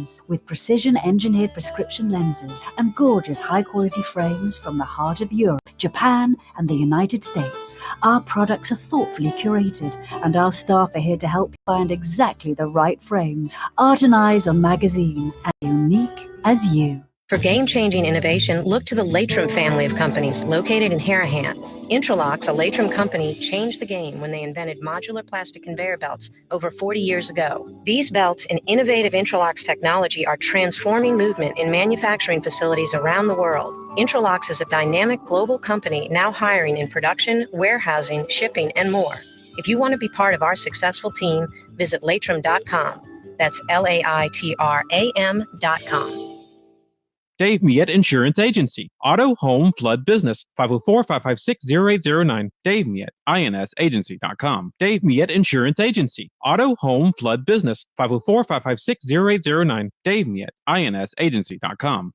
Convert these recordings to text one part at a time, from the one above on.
lens with precision-engineered prescription lenses and gorgeous high-quality frames from the heart of Europe, Japan, and the United States. Our products are thoughtfully curated, and our staff are here to help you find exactly the right frames. Art and Eyes are magazine, as unique as you. For game-changing innovation, look to the Latrim family of companies located in Harahan. Intralox, a Latrim company, changed the game when they invented modular plastic conveyor belts over 40 years ago. These belts and innovative Intralox technology are transforming movement in manufacturing facilities around the world. Intralox is a dynamic global company now hiring in production, warehousing, shipping, and more. If you want to be part of our successful team, visit Latrim.com. That's LAITRAM.com. Dave Miette Insurance Agency. Auto, home, flood, business. 504-556-0809. Dave Miette, INSagency.com. Dave Miette Insurance Agency. Auto, home, flood, business. 504-556-0809. Dave Miette, INSagency.com.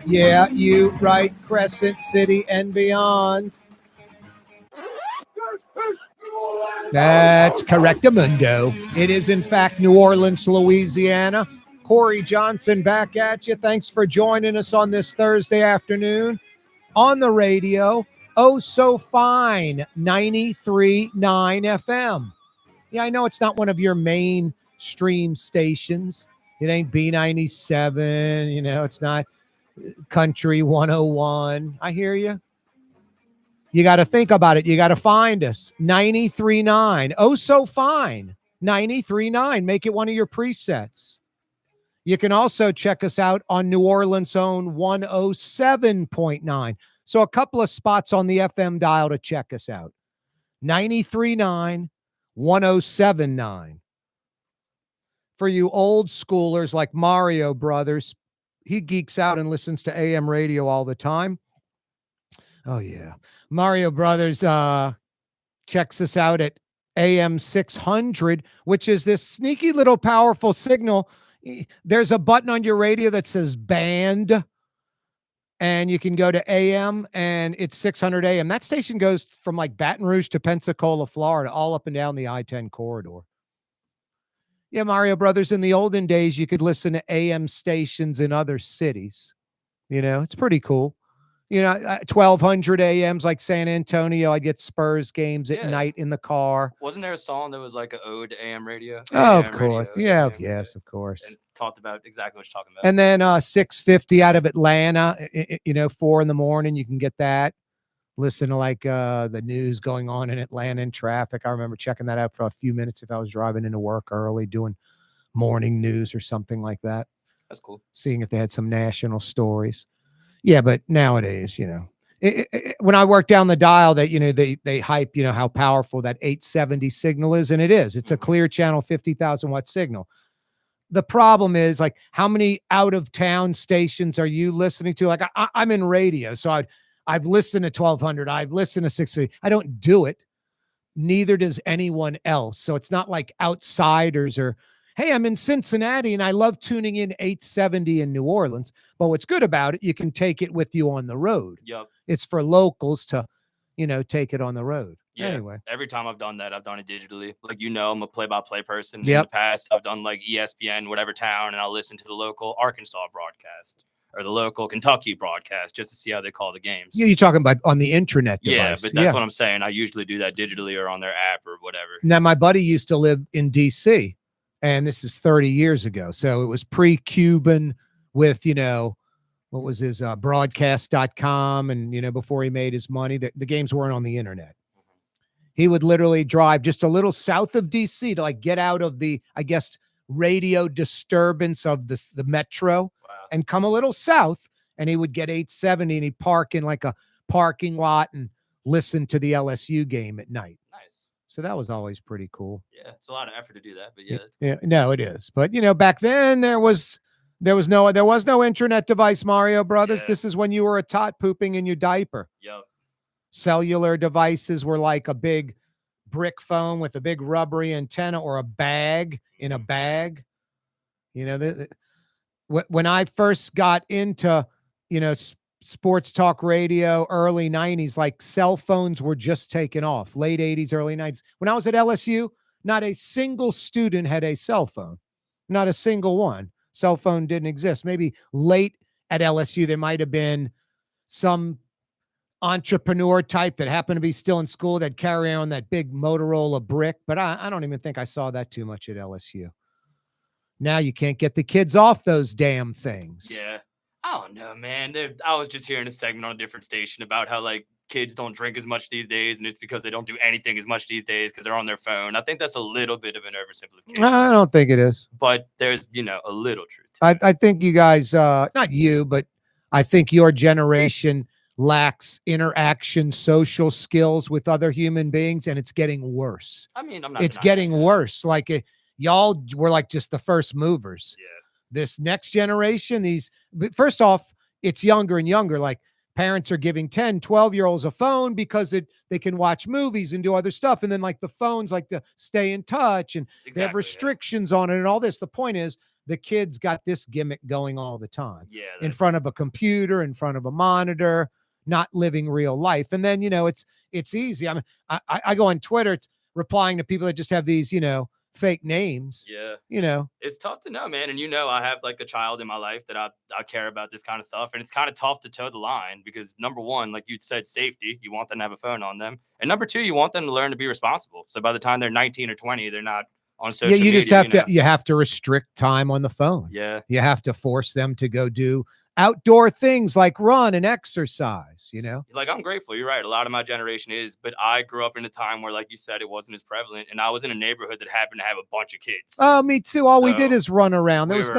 Yeah, you right, Crescent City and beyond. That's correctamundo. It is, in fact, New Orleans, Louisiana. Corey Johnson back at you. Thanks for joining us on this Thursday afternoon on the radio. Oh, so fine, 93.9 FM. Yeah, I know it's not one of your mainstream stations. It ain't B97, it's not Country 101. I hear you. You got to think about it. You got to find us. 93.9. Oh, so fine. 93.9. Make it one of your presets. You can also check us out on New Orleans' own 107.9. So a couple of spots on the FM dial to check us out. 93.9, 107.9. For you old schoolers like Mario Brothers, he geeks out and listens to AM radio all the time. Oh, yeah. Mario Brothers checks us out at AM 600, which is this sneaky little powerful signal. There's a button on your radio that says band, and you can go to AM, and it's 600 AM. That station goes from like Baton Rouge to Pensacola, Florida, all up and down the I-10 corridor. Yeah, Mario Brothers, in the olden days, you could listen to AM stations in other cities. It's pretty cool. 1200 AMs like San Antonio. I get Spurs games at night in the car. Wasn't there a song that was like an ode to AM radio? Oh, of course. Yeah, yes, of course. And talked about exactly what you're talking about. And then 650 out of Atlanta, 4 a.m, you can get that. Listen to like the news going on in Atlanta in traffic. I remember checking that out for a few minutes if I was driving into work early, doing morning news or something like that. That's cool. Seeing if they had some national stories. Yeah, but nowadays, when I work down the dial, that they hype, how powerful that 870 signal is, and it is. It's a clear channel, 50,000 watt signal. The problem is, like, how many out of town stations are you listening to? Like, I'm in radio, so I've listened to 1200. I've listened to 650. I don't do it. Neither does anyone else. So it's not like outsiders or, hey, I'm in Cincinnati and I love tuning in 870 in New Orleans. But what's good about it, you can take it with you on the road. Yep. It's for locals to, take it on the road. Yeah. Anyway. Every time I've done that, I've done it digitally. Like, I'm a play-by-play person. Yep. In the past, I've done like ESPN, whatever town, and I'll listen to the local Arkansas broadcast or the local Kentucky broadcast just to see how they call the games. Yeah, you're talking about on the internet device. Yeah, but that's what I'm saying. I usually do that digitally or on their app or whatever. Now, my buddy used to live in D.C., and this is 30 years ago. So it was pre-Cuban with, what was his broadcast.com. And, before he made his money, the games weren't on the internet. He would literally drive just a little south of DC to like get out of the, I guess, radio disturbance of the metro and come a little south. And he would get 870 and he'd park in like a parking lot and listen to the LSU game at night. Nice. So that was always pretty cool. Yeah, it's a lot of effort to do that, but yeah. Yeah, no, it is. But, back then there was There was no internet device, Mario Brothers. Yeah. This is when you were a tot pooping in your diaper. Yep. Cellular devices were like a big brick phone with a big rubbery antenna or a bag in a bag. You know, when I first got into, sports talk radio, early 90s, like cell phones were just taking off, late 80s, early 90s. When I was at LSU, not a single student had a cell phone, not a single one. Cell phone didn't exist. Maybe late at LSU, there might have been some entrepreneur type that happened to be still in school that carry on that big Motorola brick, but I don't even think I saw that too much at LSU. Now you can't get the kids off those damn things. Yeah. I don't know, man. I was just hearing a segment on a different station about how like kids don't drink as much these days, and it's because they don't do anything as much these days because they're on their phone. I think that's a little bit of an oversimplification. I don't think it is. But there's, a little truth to it. I think you guys, not you, but I think your generation lacks interaction, social skills with other human beings, and it's getting worse. I mean, I'm not. It's denying getting that. worse. Like y'all were like just the first movers. Yeah. This next generation, first off, it's younger and younger. Like parents are giving 10, 12-year-olds a phone because they can watch movies and do other stuff. And then like the phones, like to stay in touch, and they have restrictions on it and all this. The point is the kids got this gimmick going all the time. Yeah. In front of a computer, in front of a monitor, not living real life. And then, it's easy. I mean, I go on Twitter, it's replying to people that just have these, fake names. Yeah. It's tough to know, man. And I have like a child in my life that I care about this kind of stuff. And it's kind of tough to toe the line because number one, like you said, safety, you want them to have a phone on them. And number two, you want them to learn to be responsible. So by the time they're 19 or 20, they're not on social media. You just have you have to restrict time on the phone. Yeah. You have to force them to go do outdoor things like run and exercise, Like, I'm grateful. You're right. A lot of my generation is, but I grew up in a time where, like you said, it wasn't as prevalent. And I was in a neighborhood that happened to have a bunch of kids. Oh, me too. All we did So, is run around. There was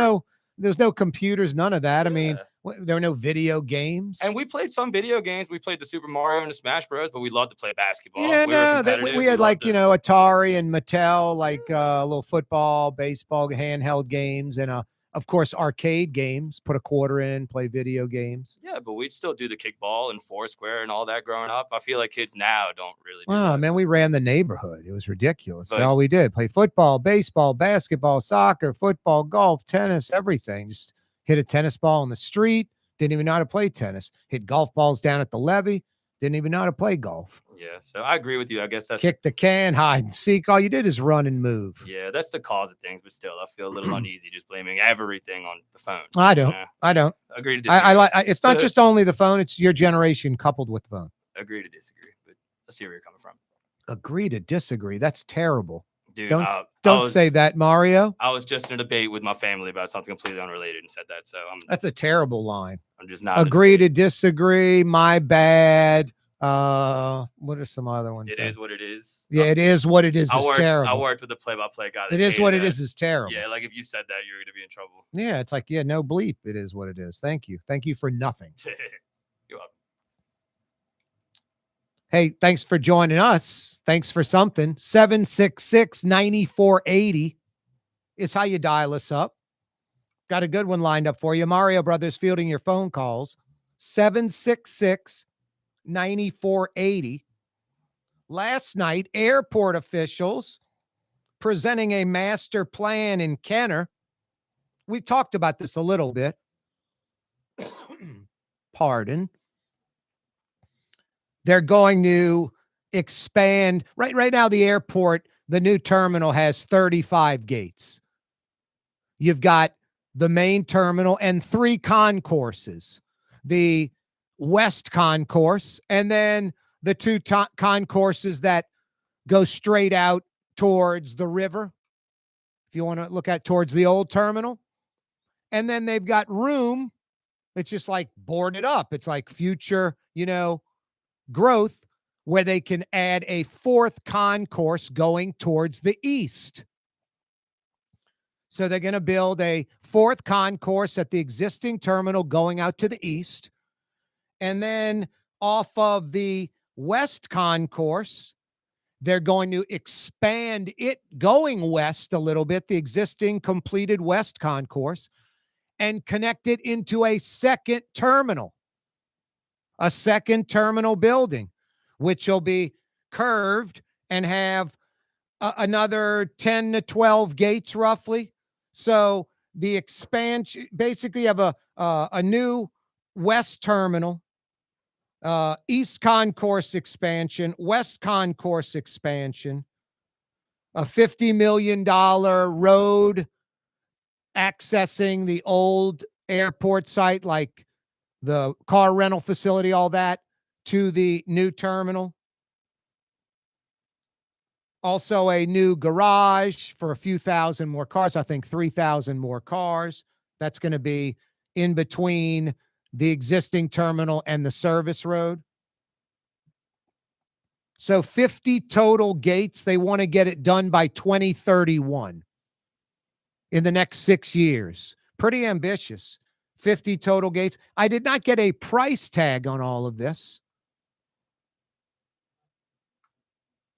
no computers, none of that. Yeah. I mean, there were no video games. And we played some video games. We played the Super Mario and the Smash Bros, but we loved to play basketball. Yeah, we were competitive. we had like, Atari and Mattel, like a little football, baseball, handheld games, and of course, arcade games. Put a quarter in, play video games. Yeah, but we'd still do the kickball and Foursquare and all that growing up. I feel like kids now don't really do Wow, that. man, we ran the neighborhood. It was ridiculous. But, That's all we did. Play football, baseball, basketball, soccer, football, golf, tennis, everything. Just hit a tennis ball in the street. Didn't even know how to play tennis. Hit golf balls down at the levee. Didn't even know how to play golf. Yeah, so I agree with you. I guess that's Kick the can, hide and seek. All you did is run and move. Yeah, that's the cause of things, but still, I feel a little uneasy just blaming everything on the phone. I don't. I don't. Agree to disagree. It's not just only the phone. It's your generation coupled with the phone. Agree to disagree, but let's see where you're coming from. Agree to disagree. That's terrible. Dude, don't say that, Mario. I was just in a debate with my family about something completely unrelated and said that. So that's a terrible line. I'm just not. Agree to disagree. My bad. What are some other ones? It is what it is. Yeah, it is what it is. It's terrible. I worked with a play-by-play guy. It is what it is terrible. Yeah, like if you said that, you're going to be in trouble. Yeah, it's like, no bleep. It is what it is. Thank you. Thank you for nothing. You're welcome. Hey, thanks for joining us. Thanks for something. 766-9480 is how you dial us up. Got a good one lined up for you. Mario Brothers fielding your phone calls. 766-9480. Last night, airport officials presenting a master plan in Kenner. We talked about this a little bit. Pardon. They're going to expand. Right now, the airport, the new terminal has 35 gates. You've got the main terminal and 3 concourses. The west concourse, and then the 2 concourses that go straight out towards the river, if you want to look at towards the old terminal. And then they've got room. It's just like boarded up. It's like future, growth, where they can add a 4th concourse going towards the east. So they're going to build a 4th concourse at the existing terminal going out to the east. And then off of the west concourse, they're going to expand it going west a little bit, the existing completed west concourse, and connect it into a second terminal building, which will be curved and have another 10 to 12 gates roughly. So the expansion, basically you have a new west terminal, east concourse expansion, west concourse expansion, a $50 million road accessing the old airport site, like the car rental facility, all that, to the new terminal. Also a new garage for a few thousand more cars. I think 3,000 more cars. That's going to be in between the existing terminal and the service road. So 50 total gates. They want to get it done by 2031 in the next 6 years. Pretty ambitious. 50 total gates. I did not get a price tag on all of this.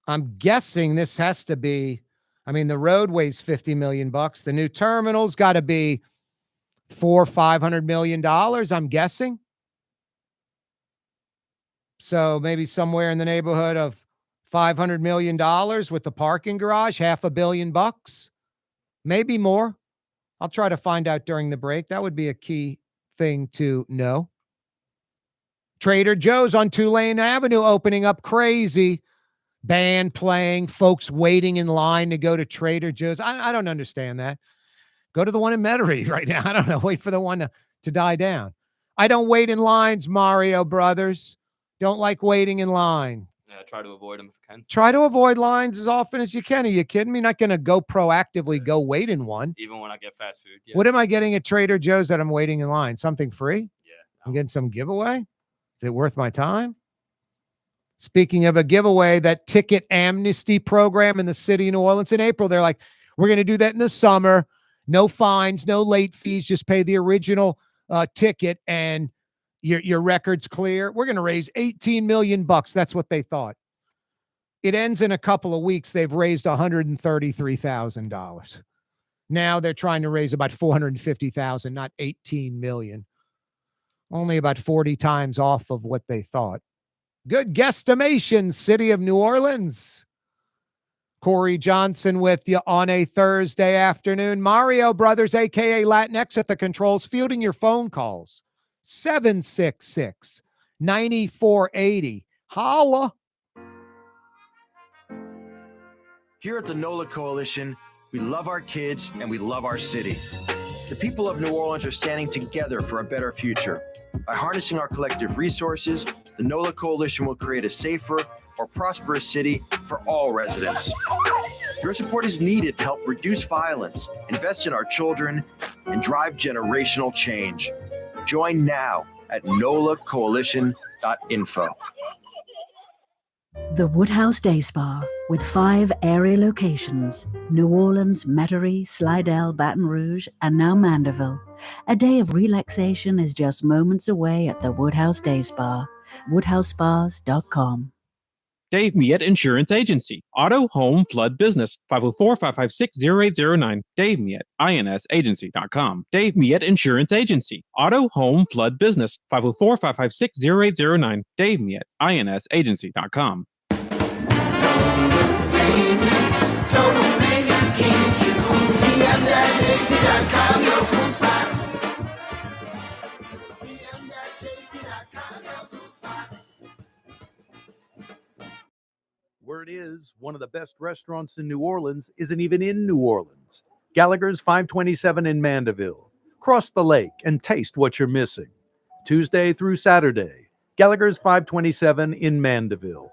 I'm guessing this has to be, the road weighs $50 million. The new terminal's got to be $400-500 million, I'm guessing. So maybe somewhere in the neighborhood of $500 million with the parking garage, $500 million, maybe more. I'll try to find out during the break. That would be a key thing to know. Trader Joe's on Tulane Avenue opening up crazy. Band playing, folks waiting in line to go to Trader Joe's. I don't understand that. Go to the one in Metairie right now. I don't know. Wait for the one to die down. I don't wait in lines, Mario Brothers. Don't like waiting in line. Yeah, try to avoid them if you can. Try to avoid lines as often as you can. Are you kidding me? Not going to go proactively go wait in one. Even when I get fast food. Yeah. What am I getting at Trader Joe's that I'm waiting in line? Something free? Yeah. I'm getting some giveaway? Is it worth my time? Speaking of a giveaway, that ticket amnesty program in the city of New Orleans in April, they're like, we're going to do that in the summer. No fines, no late fees. Just pay the original ticket and your record's clear. We're going to raise $18 million. That's what they thought. It ends in a couple of weeks. They've raised $133,000. Now they're trying to raise about $450,000, not $18 million. Only about 40 times off of what they thought. Good guesstimation, city of New Orleans. Corey Johnson with you on a Thursday afternoon. Mario Brothers, a.k.a. Latinx at the controls, fielding your phone calls. 766-9480. Holla. Here at the NOLA Coalition, we love our kids and we love our city. The people of New Orleans are standing together for a better future. By harnessing our collective resources, the NOLA Coalition will create a safer, more prosperous city for all residents. Your support is needed to help reduce violence, invest in our children, and drive generational change. Join now at nolacoalition.info. The Woodhouse Day Spa, with 5 area locations: New Orleans, Metairie, Slidell, Baton Rouge, and now Mandeville. A day of relaxation is just moments away at the Woodhouse Day Spa. WoodhouseSpas.com. Dave Miette Insurance Agency. Auto, home, flood, business. 504-556-0809. Dave Miette, INSAgency.com. Dave Miette Insurance Agency. Auto, home, flood, business. 504-556-0809. Dave Miette, INSAgency.com. Total maintenance keeps you cool. TM-AC.com, your cool spots. TM-AC.com, your cool spots. Word is, one of the best restaurants in New Orleans isn't even in New Orleans. Gallagher's 527 in Mandeville. Cross the lake and taste what you're missing. Tuesday through Saturday, Gallagher's 527 in Mandeville.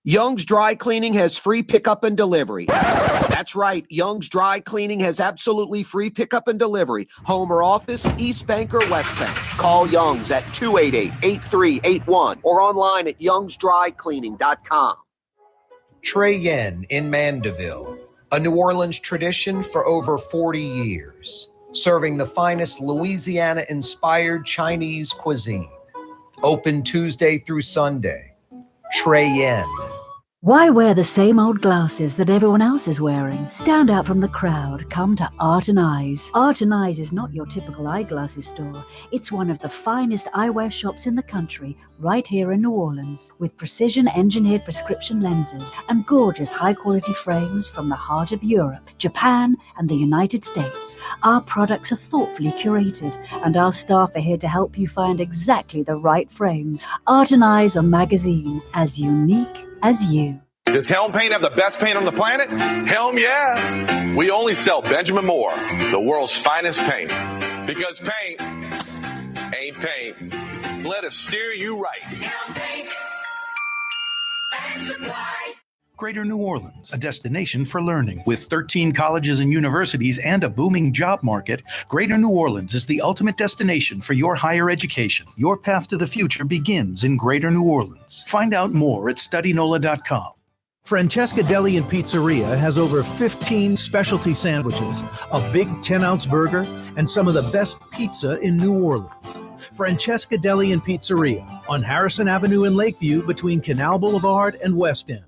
Young's Dry Cleaning has free pickup and delivery. That's right. Young's Dry Cleaning has absolutely free pickup and delivery. Home or office, East Bank or West Bank. Call Young's at 288-8381 or online at youngsdrycleaning.com. Trey Yen in Mandeville, a New Orleans tradition for over 40 years, serving the finest Louisiana-inspired Chinese cuisine. Open Tuesday through Sunday. Trey Yen. Why wear the same old glasses that everyone else is wearing? Stand out from the crowd. Come to Art and Eyes. Art and Eyes is not your typical eyeglasses store. It's one of the finest eyewear shops in the country, right here in New Orleans, with precision-engineered prescription lenses and gorgeous high-quality frames from the heart of Europe, Japan, and the United States. Our products are thoughtfully curated, and our staff are here to help you find exactly the right frames. Art and Eyes on magazine, as unique as you. Does Helm Paint have the best paint on the planet? Helm, yeah. We only sell Benjamin Moore, the world's finest paint. Because paint ain't paint. Let us steer you right. Helm Paint and Supply. Greater New Orleans, a destination for learning. With 13 colleges and universities and a booming job market, Greater New Orleans is the ultimate destination for your higher education. Your path to the future begins in Greater New Orleans. Find out more at studynola.com. Francesca Deli and Pizzeria has over 15 specialty sandwiches, a big 10-ounce burger, and some of the best pizza in New Orleans. Francesca Deli and Pizzeria on Harrison Avenue in Lakeview between Canal Boulevard and West End.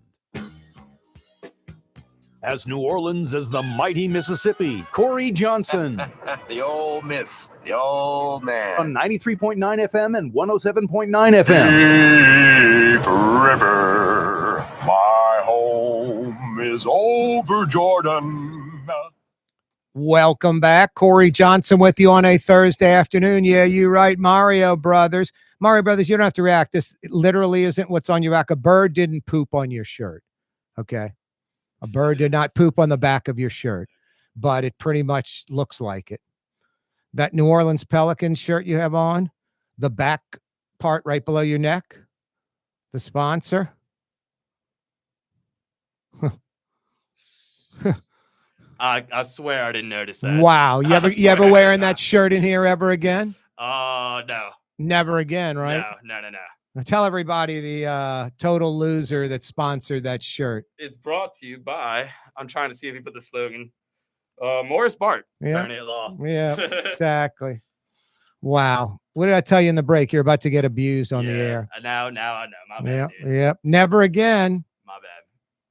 As New Orleans as the mighty Mississippi, Corey Johnson. The old miss, the old man. On 93.9 FM and 107.9 FM. Deep River, my home is over Jordan. Welcome back. Corey Johnson with you on a Thursday afternoon. Yeah, you're right, Mario Brothers. Mario Brothers, you don't have to react. This literally isn't what's on your back. A bird didn't poop on your shirt, okay? A bird did not poop on the back of your shirt, but it pretty much looks like it. That New Orleans Pelicans shirt you have on, the back part right below your neck, the sponsor. I swear I didn't notice that. Wow. You ever wearing that shirt in here ever again? No. Never again, right? No. Now tell everybody the total loser that sponsored that shirt. It's brought to you by, I'm trying to see if he put the slogan, Morris Bart. Turn it off. Yeah, exactly. Wow. What did I tell you in the break? You're about to get abused on the air. Now I know. My bad, dude. Yep. Never again. My bad.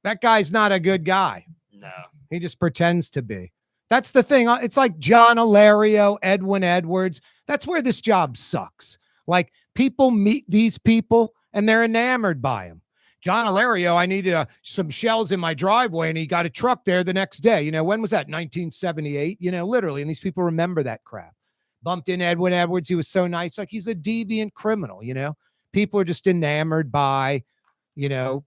That guy's not a good guy. No. He just pretends to be. That's the thing. It's like John Alario, Edwin Edwards. That's where this job sucks. Like, people meet these people and they're enamored by them. John Alario, I needed some shells in my driveway, and he got a truck there the next day. You know, when was that? 1978? You know, literally. And these people remember that crap. Bumped in Edwin Edwards. He was so nice. Like, he's a deviant criminal, you know. People are just enamored by, you know,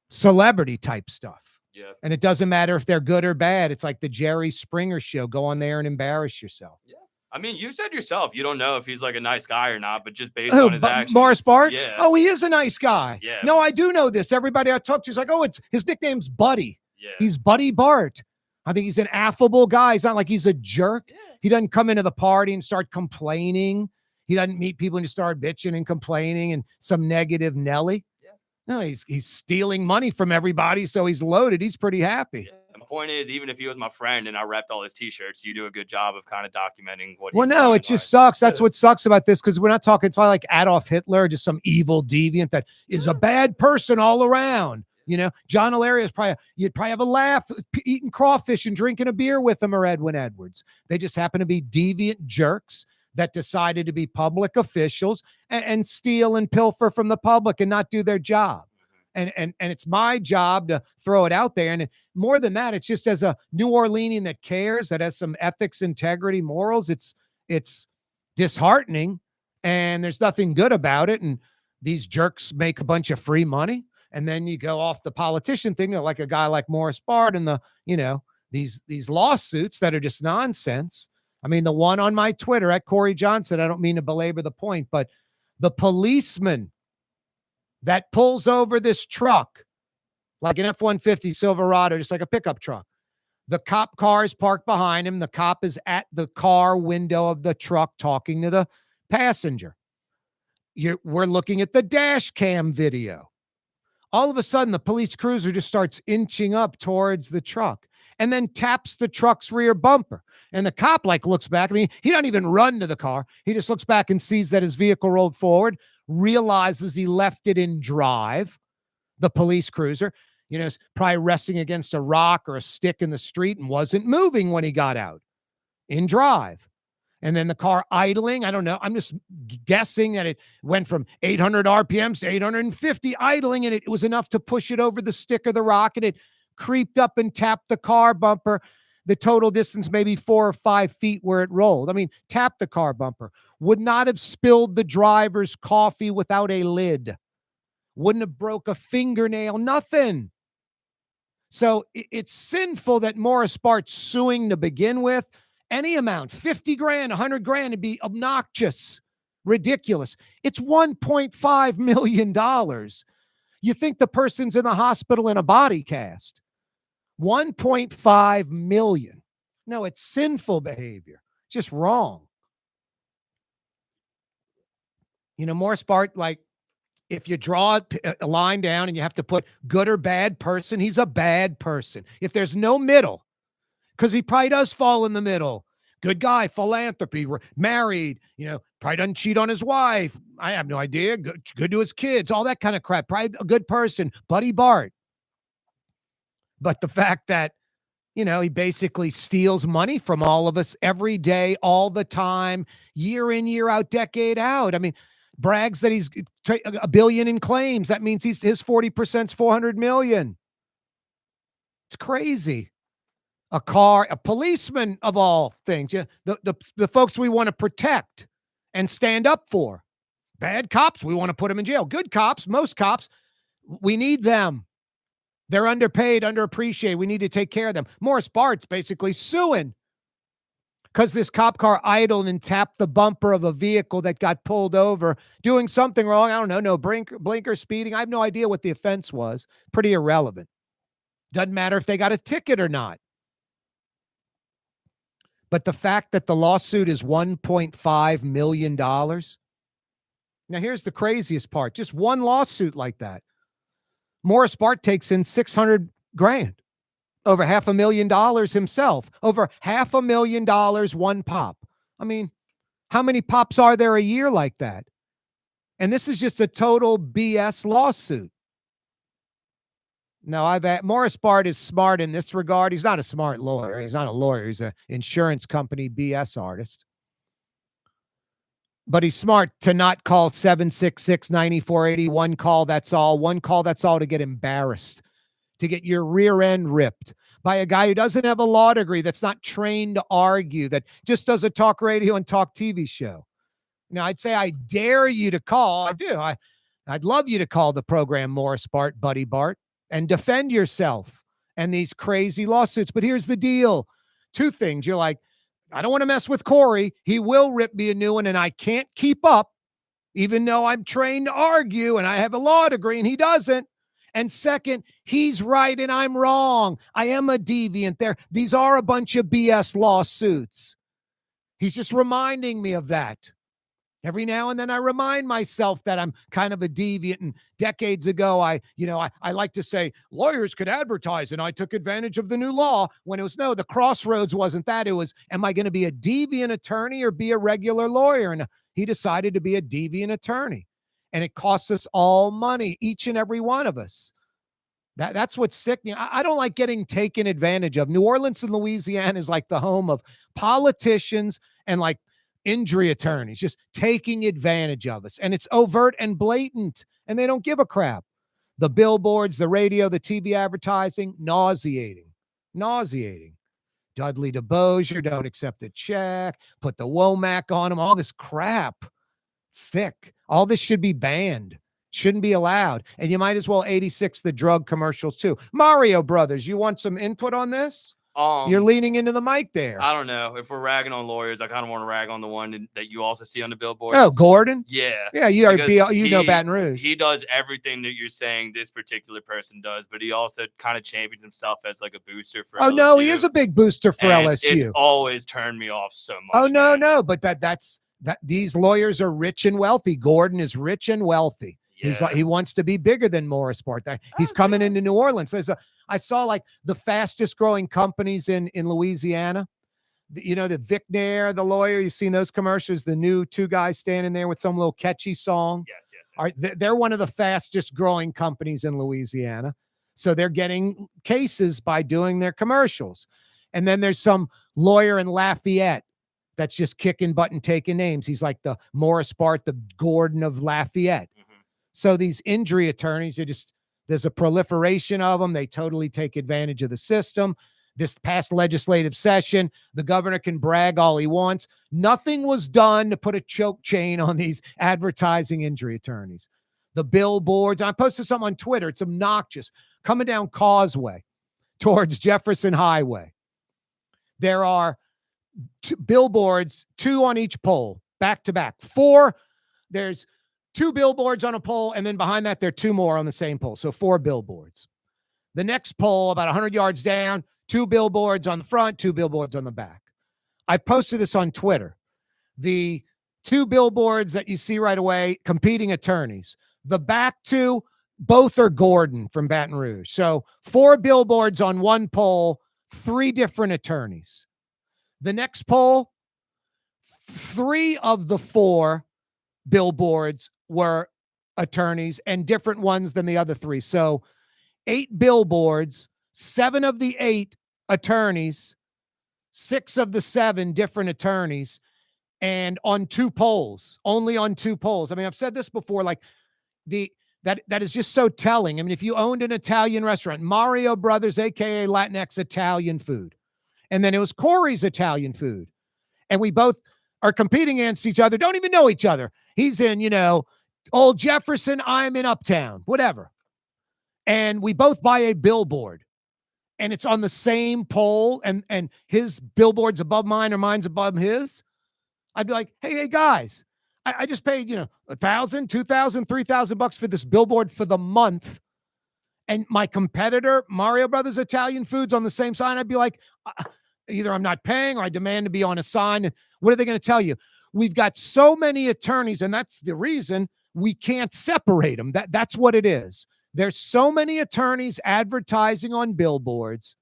celebrity type stuff. Yeah. And it doesn't matter if they're good or bad. It's like the Jerry Springer show. Go on there and embarrass yourself. Yeah. I mean, you said yourself, you don't know if he's like a nice guy or not, but just based on his actions. Morris Bart? Yeah. Oh, he is a nice guy. Yeah. No, I do know this. Everybody I talk to is like, oh, it's his nickname's Buddy. Yeah. He's Buddy Bart. I think he's an affable guy. He's not like he's a jerk. Yeah. He doesn't come into the party and start complaining. He doesn't meet people and just start bitching and complaining and some negative Nelly. Yeah. No, he's stealing money from everybody, so he's loaded. He's pretty happy. Yeah. My point is, even if he was my friend and I repped all his t-shirts, you do a good job of kind of documenting what. Well, no, it just sucks. That's what sucks about this, because we're not talking. It's not like Adolf Hitler, just some evil deviant that is a bad person all around. You know, John Alario is you'd probably have a laugh eating crawfish and drinking a beer with him, or Edwin Edwards. They just happen to be deviant jerks that decided to be public officials and steal and pilfer from the public and not do their job. And it's my job to throw it out there. And more than that, it's just as a New Orleanian that cares, that has some ethics, integrity, morals, it's disheartening, and there's nothing good about it. And these jerks make a bunch of free money. And then you go off the politician thing, like a guy like Morris Bart, and these lawsuits that are just nonsense. I mean, the one on my Twitter at Corey Johnson, I don't mean to belabor the point, but the policeman that pulls over this truck, like an F-150 Silverado, just like a pickup truck. The cop car is parked behind him. The cop is at the car window of the truck talking to the passenger. We're looking at the dash cam video. All of a sudden, the police cruiser just starts inching up towards the truck and then taps the truck's rear bumper. And the cop looks back. I mean, he doesn't even run to the car. He just looks back and sees that his vehicle rolled forward, realizes he left it in drive, The police cruiser, is probably resting against a rock or a stick in the street and wasn't moving when he got out in drive. And then the car idling, I don't know. I'm just guessing that it went from 800 RPMs to 850 idling, and it was enough to push it over the stick or the rock, and it creeped up and tapped the car bumper. The total distance, maybe 4 or 5 feet where it rolled. I mean, tapped the car bumper. Would not have spilled the driver's coffee without a lid. Wouldn't have broke a fingernail, nothing. So it's sinful that Morris Bart's suing to begin with. Any amount, 50 grand, 100 grand, it'd be obnoxious, ridiculous. It's $1.5 million. You think the person's in the hospital in a body cast. 1.5 million. No, it's sinful behavior. Just wrong. Morris Bart, like, if you draw a line down and you have to put good or bad person, he's a bad person. If there's no middle, because he probably does fall in the middle. Good guy, philanthropy, married, probably doesn't cheat on his wife. I have no idea. Good to his kids, all that kind of crap. Probably a good person, Buddy Bart. But the fact that, he basically steals money from all of us every day, all the time, year in, year out, decade out. I mean, brags that he's $1 billion in claims. That means his 40% is $400 million. It's crazy. A car, a policeman of all things. Yeah, the folks we want to protect and stand up for. Bad cops, we want to put them in jail. Good cops, most cops, we need them. They're underpaid, underappreciated. We need to take care of them. Morris Bart's basically suing because this cop car idled and tapped the bumper of a vehicle that got pulled over, doing something wrong. I don't know, no blinker, speeding. I have no idea what the offense was. Pretty irrelevant. Doesn't matter if they got a ticket or not. But the fact that the lawsuit is $1.5 million. Now, here's the craziest part. Just one lawsuit like that. Morris Bart takes in 600 grand, over $500,000 himself, over $500,000 one pop. I mean, how many pops are there a year like that? And this is just a total BS lawsuit. No, Morris Bart is smart in this regard. He's not a smart lawyer. He's not a lawyer. He's an insurance company BS artist. But he's smart to not call 766-9480. One call, that's all. One call, that's all, to get embarrassed, to get your rear end ripped by a guy who doesn't have a law degree, that's not trained to argue, that just does a talk radio and talk TV show. Now, I'd say I dare you to call. I do. I'd love you to call the program Morris Bart, Buddy Bart, and defend yourself and these crazy lawsuits. But here's the deal. 2 things. You're like, I don't want to mess with Corey. He will rip me a new one, and I can't keep up, even though I'm trained to argue and I have a law degree, and he doesn't. And second, he's right and I'm wrong. I am a deviant there. These are a bunch of BS lawsuits. He's just reminding me of that. Every now and then I remind myself that I'm kind of a deviant. And decades ago, I like to say lawyers could advertise, and I took advantage of the new law, when it was, no, the crossroads wasn't that. It was, am I going to be a deviant attorney or be a regular lawyer? And he decided to be a deviant attorney. And it costs us all money, each and every one of us. That's what's sickening. I don't like getting taken advantage of. New Orleans and Louisiana is like the home of politicians and like injury attorneys just taking advantage of us. And it's overt and blatant, and they don't give a crap. The billboards, the radio, the TV advertising, nauseating. Dudley DeBosier, don't accept a check, put the Womack on them, all this crap. Thick. All this should be banned. Shouldn't be allowed. And you might as well 86 the drug commercials too. Mario Brothers, you want some input on this? You're leaning into the mic there. I don't know. If we're ragging on lawyers, I kind of want to rag on the one that you also see on the billboards. Oh, Gordon? Yeah. Yeah, you know Baton Rouge. He does everything that you're saying this particular person does, but he also kind of champions himself as like a booster for LSU. No, he is a big booster for and LSU. It's always turned me off so much. No, but that's these lawyers are rich and wealthy. Gordon is rich and wealthy. Yeah. He wants to be bigger than Morris Bart. He's coming into New Orleans. I saw like the fastest growing companies in Louisiana. You know, the Vic Nair, the lawyer, you've seen those commercials, the new two guys standing there with some little catchy song. Yes. They're one of the fastest growing companies in Louisiana. So they're getting cases by doing their commercials. And then there's some lawyer in Lafayette that's just kicking butt and taking names. He's like the Morris Bart, the Gordon of Lafayette. So these injury attorneys are there's a proliferation of them. They totally take advantage of the system. This past legislative session, the governor can brag all he wants. Nothing was done to put a choke chain on these advertising injury attorneys. The billboards, I posted something on Twitter. It's obnoxious. Coming down Causeway towards Jefferson Highway, there are billboards, 2 on each pole, back to back. 4, there's 2 billboards on a pole, and then behind that, there are 2 more on the same pole. So 4 billboards. The next pole, about 100 yards down, 2 billboards on the front, 2 billboards on the back. I posted this on Twitter. The 2 billboards that you see right away, competing attorneys. The back 2, both are Gordon from Baton Rouge. So 4 billboards on one pole, 3 different attorneys. The next pole, 3 of the 4 billboards were attorneys and different ones than the other 3. So 8 billboards, 7 of the 8 attorneys, 6 of the 7 different attorneys, and on 2 poles, only on 2 poles. I mean, I've said this before, like that is just so telling. I mean, if you owned an Italian restaurant, Mario Brothers, aka Latinx Italian food, and then it was Corey's Italian food, and we both are competing against each other, don't even know each other. He's in, Old Jefferson, I'm in Uptown, whatever. And we both buy a billboard, and it's on the same pole, and his billboard's above mine or mine's above his. I'd be like, hey guys, I just paid, $1,000, $2,000, $3,000 for this billboard for the month. And my competitor, Mario Brothers Italian Foods, on the same sign. I'd be like, either I'm not paying or I demand to be on a sign. What are they going to tell you? We've got so many attorneys, and that's the reason we can't separate them. That's what it is. There's so many attorneys advertising on billboards,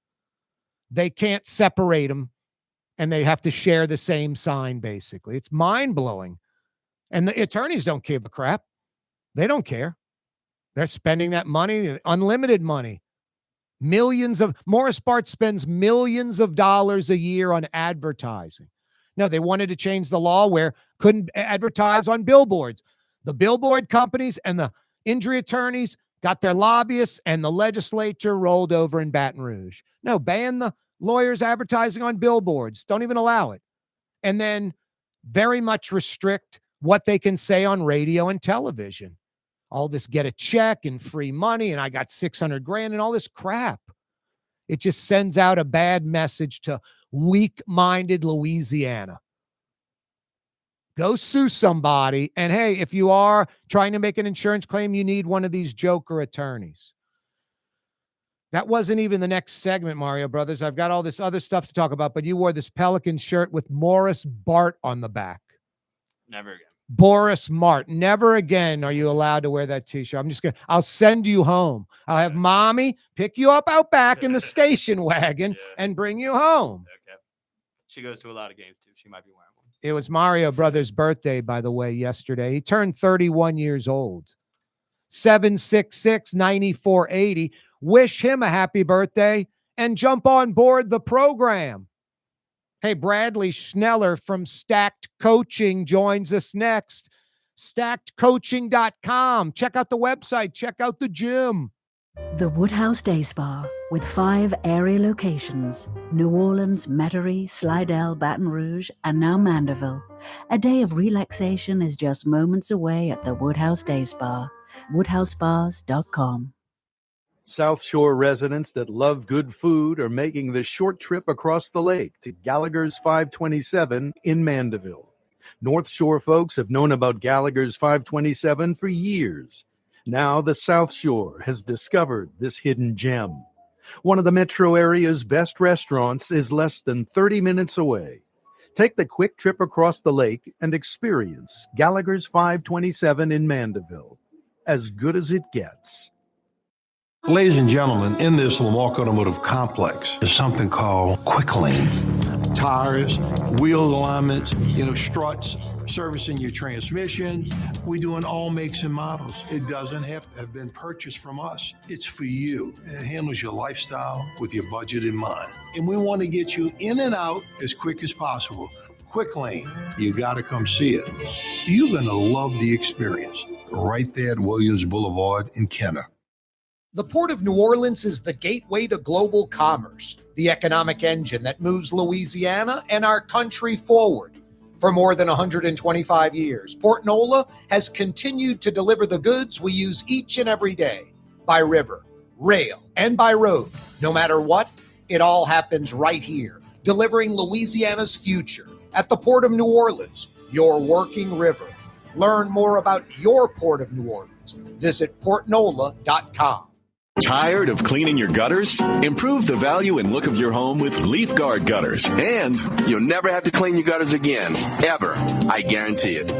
they can't separate them, and they have to share the same sign, basically. It's mind-blowing. And the attorneys don't give a crap. They don't care. They're spending that money, unlimited money. Morris Bart spends millions of dollars a year on advertising. No, they wanted to change the law where couldn't advertise on billboards. The billboard companies and the injury attorneys got their lobbyists, and the legislature rolled over in Baton Rouge. No, ban the lawyers advertising on billboards. Don't even allow it. And then very much restrict what they can say on radio and television. All this get a check and free money, and I got $600,000 and all this crap. It just sends out a bad message to weak-minded Louisiana. Go sue somebody, and hey, if you are trying to make an insurance claim, you need one of these joker attorneys. That wasn't even the next segment, Mario Brothers. I've got all this other stuff to talk about, but you wore this Pelican shirt with Morris Bart on the back. Never again. Boris Mart. Never again are you allowed to wear that t-shirt. I'll send you home. I'll have mommy pick you up out back in the station wagon and bring you home. Okay. She goes to a lot of games too. She might be wearing one. It was Mario Brothers' birthday, by the way, yesterday. He turned 31 years old. 766-9480. Wish him a happy birthday and jump on board the program. Hey, Bradley Shnneller from Stacked Coaching joins us next. StackedCoaching.com. Check out the website. Check out the gym. The Woodhouse Day Spa, with 5 area locations: New Orleans, Metairie, Slidell, Baton Rouge, and now Mandeville. A day of relaxation is just moments away at the Woodhouse Day Spa. WoodhouseSpas.com. South Shore residents that love good food are making the short trip across the lake to Gallagher's 527 in Mandeville. North Shore folks have known about Gallagher's 527 for years. Now the South Shore has discovered this hidden gem. One of the metro area's best restaurants is less than 30 minutes away. Take the quick trip across the lake and experience Gallagher's 527 in Mandeville. As good as it gets. Ladies and gentlemen, in this Lamarck Automotive Complex is something called Quick Lane. tires, wheel alignments, struts, servicing your transmission. We do in all makes and models. It doesn't have to have been purchased from us. It's for you. It handles your lifestyle with your budget in mind. And we want to get you in and out as quick as possible. Quick Lane, you got to come see it. You're going to love the experience. Right there at Williams Boulevard in Kenner. The Port of New Orleans is the gateway to global commerce, the economic engine that moves Louisiana and our country forward. For more than 125 years, Port Nola has continued to deliver the goods we use each and every day, by river, rail, and by road. No matter what, it all happens right here, delivering Louisiana's future at the Port of New Orleans, your working river. Learn more about your Port of New Orleans. Visit portnola.com. Tired of cleaning your gutters? Improve the value and look of your home with Leaf Guard gutters. And you'll never have to clean your gutters again. Ever. I guarantee it.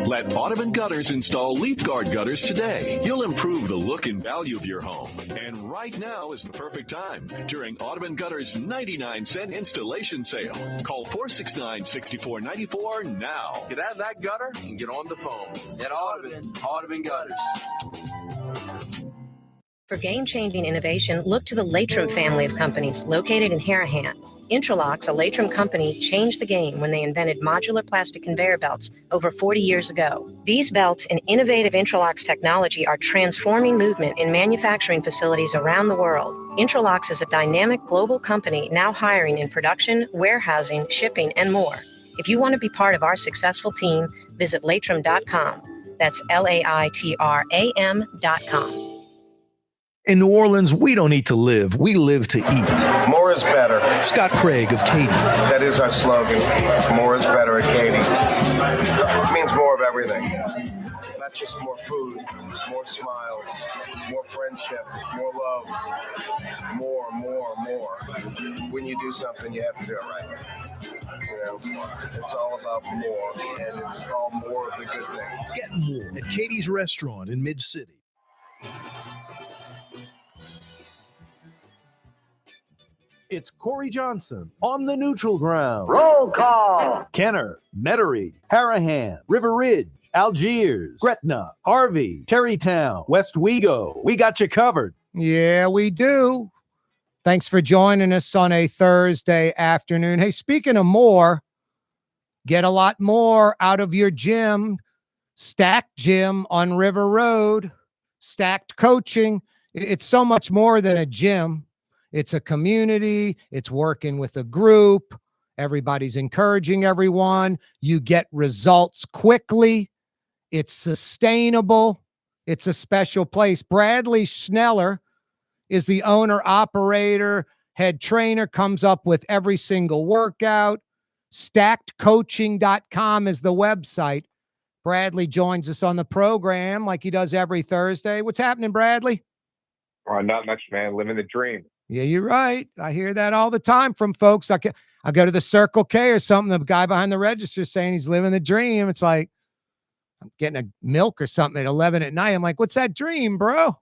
Let Audubon Gutters install Leaf Guard gutters today. You'll improve the look and value of your home. And right now is the perfect time during Audubon Gutters' 99-cent installation sale. Call 469-6494 now. Get out of that gutter and get on the phone. At Audubon Gutters. For game-changing innovation, look to the Latrim family of companies located in Harahan. Intralocks, a Latrim company, changed the game when they invented modular plastic conveyor belts over 40 years ago. These belts and innovative Intralocks technology are transforming movement in manufacturing facilities around the world. Intralocks is a dynamic global company now hiring in production, warehousing, shipping, and more. If you want to be part of our successful team, visit latrim.com. That's LAITRAM.com. In New Orleans, we don't eat to live. We live to eat. More is better. Scott Craig of Katie's. That is our slogan. More is better at Katie's. It means more of everything. Not just more food, more smiles, more friendship, more love, more. When you do something, you have to do it right. It's all about more, and it's all more of the good things. Get more at Katie's Restaurant in Mid-City. It's Corey Johnson on the neutral ground. Roll call. Kenner, Metairie, Harahan, River Ridge, Algiers, Gretna, Harvey, Terrytown, West Wego. We got you covered. Yeah, we do. Thanks for joining us on a Thursday afternoon. Hey, speaking of more, get a lot more out of your gym. Stacked Gym on River Road. Stacked Coaching. It's so much more than a gym. It's a community. It's working with a group. Everybody's encouraging everyone. You get results quickly. It's sustainable. It's a special place. Bradley Shnneller is the owner, operator, head trainer, comes up with every single workout. StackedCoaching.com is the website. Bradley joins us on the program like he does every Thursday. What's happening, Bradley? Oh, not much, man. Living the dream. Yeah, you're right. I hear that all the time from folks. I go to the Circle K or something. The guy behind the register saying he's living the dream. It's like I'm getting a milk or something at 11 at night. I'm like, what's that dream, bro?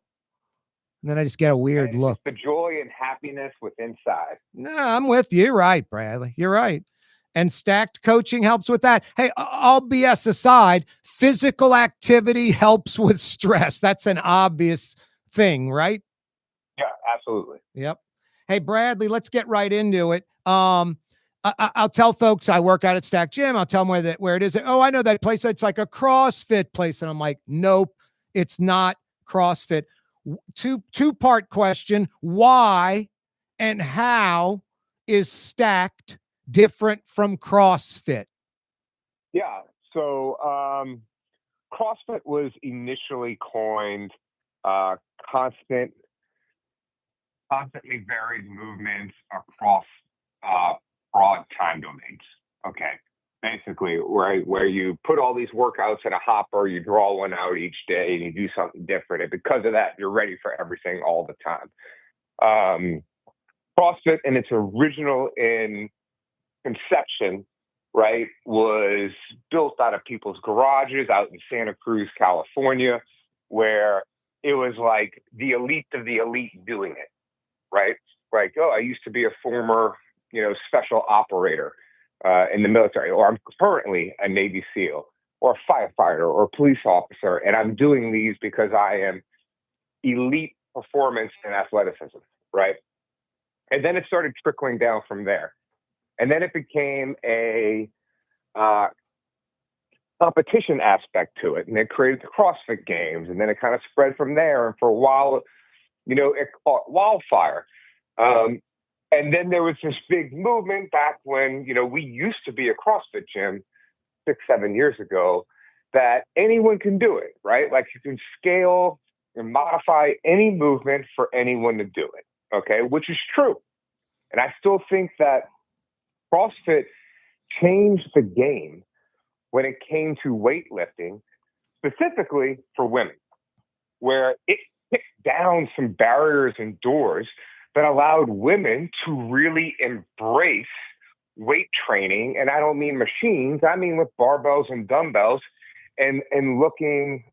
And then I just get a weird look. The joy and happiness with inside. No, I'm with you. You're right, Bradley. You're right. And Stacked Coaching helps with that. Hey, all BS aside, physical activity helps with stress. That's an obvious thing, right? Yeah, absolutely. Yep. Hey, Bradley, let's get right into it. I'll tell folks I work out at Stack Gym. I'll tell them where it is. Oh, I know that place. It's like a CrossFit place. And I'm like, nope, it's not CrossFit. Two-part question. Why and how is Stacked different from CrossFit? Yeah. So CrossFit was initially coined constantly varied movements across broad time domains. Okay. Basically, where you put all these workouts in a hopper, you draw one out each day and you do something different. And because of that, you're ready for everything all the time. CrossFit in its original conception, right, was built out of people's garages out in Santa Cruz, California, where it was like the elite of the elite doing it, right? Like, oh, I used to be a former special operator in the military, or I'm currently a Navy SEAL or a firefighter or a police officer, and I'm doing these because I am elite performance and athleticism, right? And then it started trickling down from there. And then it became a competition aspect to it. And it created the CrossFit Games. And then it kind of spread from there. And for a while, it caught wildfire. And then there was this big movement back when, we used to be a CrossFit gym 6-7 years ago, that anyone can do it, right? Like you can scale and modify any movement for anyone to do it, okay? Which is true. And I still think that CrossFit changed the game when it came to weightlifting, specifically for women, where it kicked down some barriers and doors that allowed women to really embrace weight training. And I don't mean machines, I mean with barbells and dumbbells and looking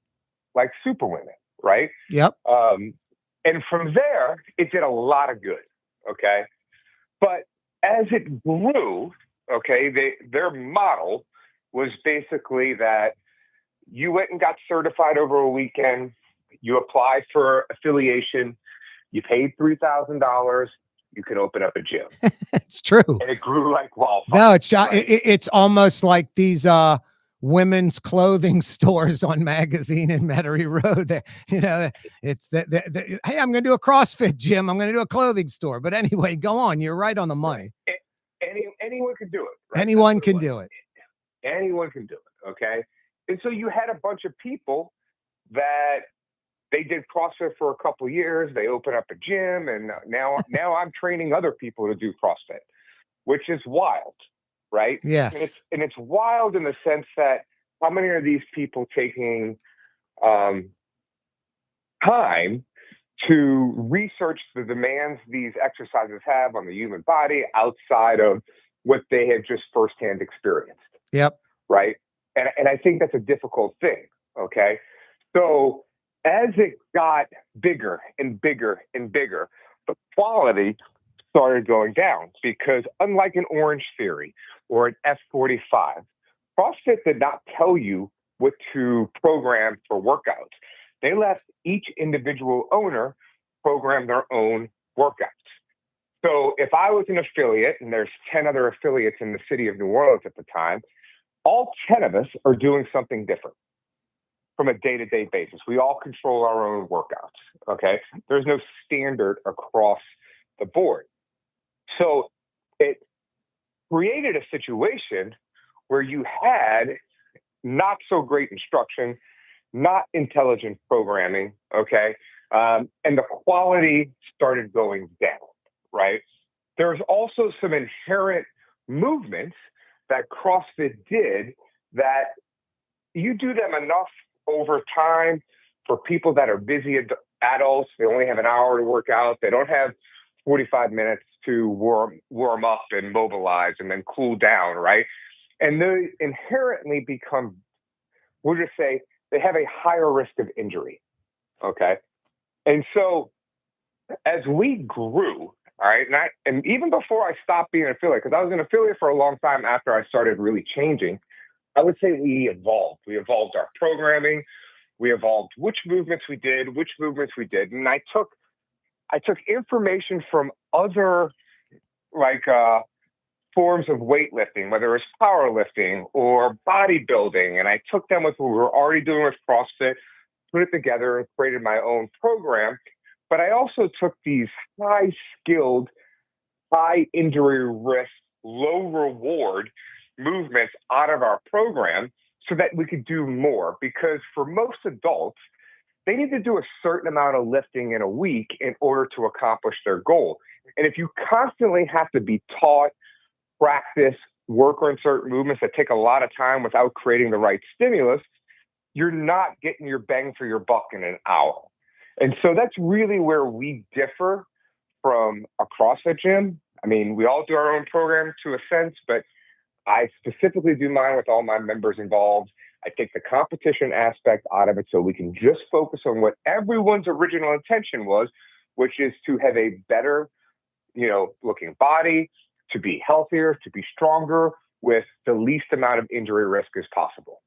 like super women, right? Yep. And from there, it did a lot of good, okay? But as it grew, okay, their model was basically that you went and got certified over a weekend, you applied for affiliation, you paid $3,000, you could open up a gym. It's true. And it grew like wildfire. No, it's almost like these women's clothing stores on Magazine and Metairie Road. It's hey, I'm going to do a CrossFit gym. I'm going to do a clothing store. But anyway, go on. You're right on the money. Anyone can do it. Right? Anyone can do it. Anyone can do it. Okay. And so you had a bunch of people that they did CrossFit for a couple of years. They opened up a gym, and now I'm training other people to do CrossFit, which is wild, right? Yes. And it's wild in the sense that how many are these people taking time to research the demands these exercises have on the human body outside of what they have just firsthand experienced? Yep. Right. And I think that's a difficult thing. Okay. So as it got bigger and bigger and bigger, the quality started going down because unlike an Orange Theory or an F45, CrossFit did not tell you what to program for workouts. They let each individual owner program their own workouts. So if I was an affiliate, and there's 10 other affiliates in the city of New Orleans at the time, all 10 of us are doing something different from a day-to-day basis. We all control our own workouts, okay? There's no standard across the board. So it created a situation where you had not so great instruction, not intelligent programming, okay? And the quality started going down, right? There's also some inherent movements that CrossFit did that you do them enough over time for people that are busy adults. They only have an hour to work out. They don't have 45 minutes to warm up and mobilize and then cool down, right? And they inherently become, we'll just say, they have a higher risk of injury, okay? And so as we grew, all right, and even before I stopped being an affiliate, because I was an affiliate for a long time after I started really changing, I would say we evolved. We evolved our programming. We evolved which movements we did. And I took information from other forms of weightlifting, whether it's powerlifting or bodybuilding. And I took them with what we were already doing with CrossFit, put it together and created my own program. But I also took these high-skilled, high-injury risk, low-reward movements out of our program so that we could do more. Because for most adults, they need to do a certain amount of lifting in a week in order to accomplish their goal. And if you constantly have to be taught, practice, work on certain movements that take a lot of time without creating the right stimulus, you're not getting your bang for your buck in an hour. And so that's really where we differ from a CrossFit gym. I mean, we all do our own program to a sense, but I specifically do mine with all my members involved. I take the competition aspect out of it so we can just focus on what everyone's original intention was, which is to have a better, looking body, to be healthier, to be stronger with the least amount of injury risk as possible.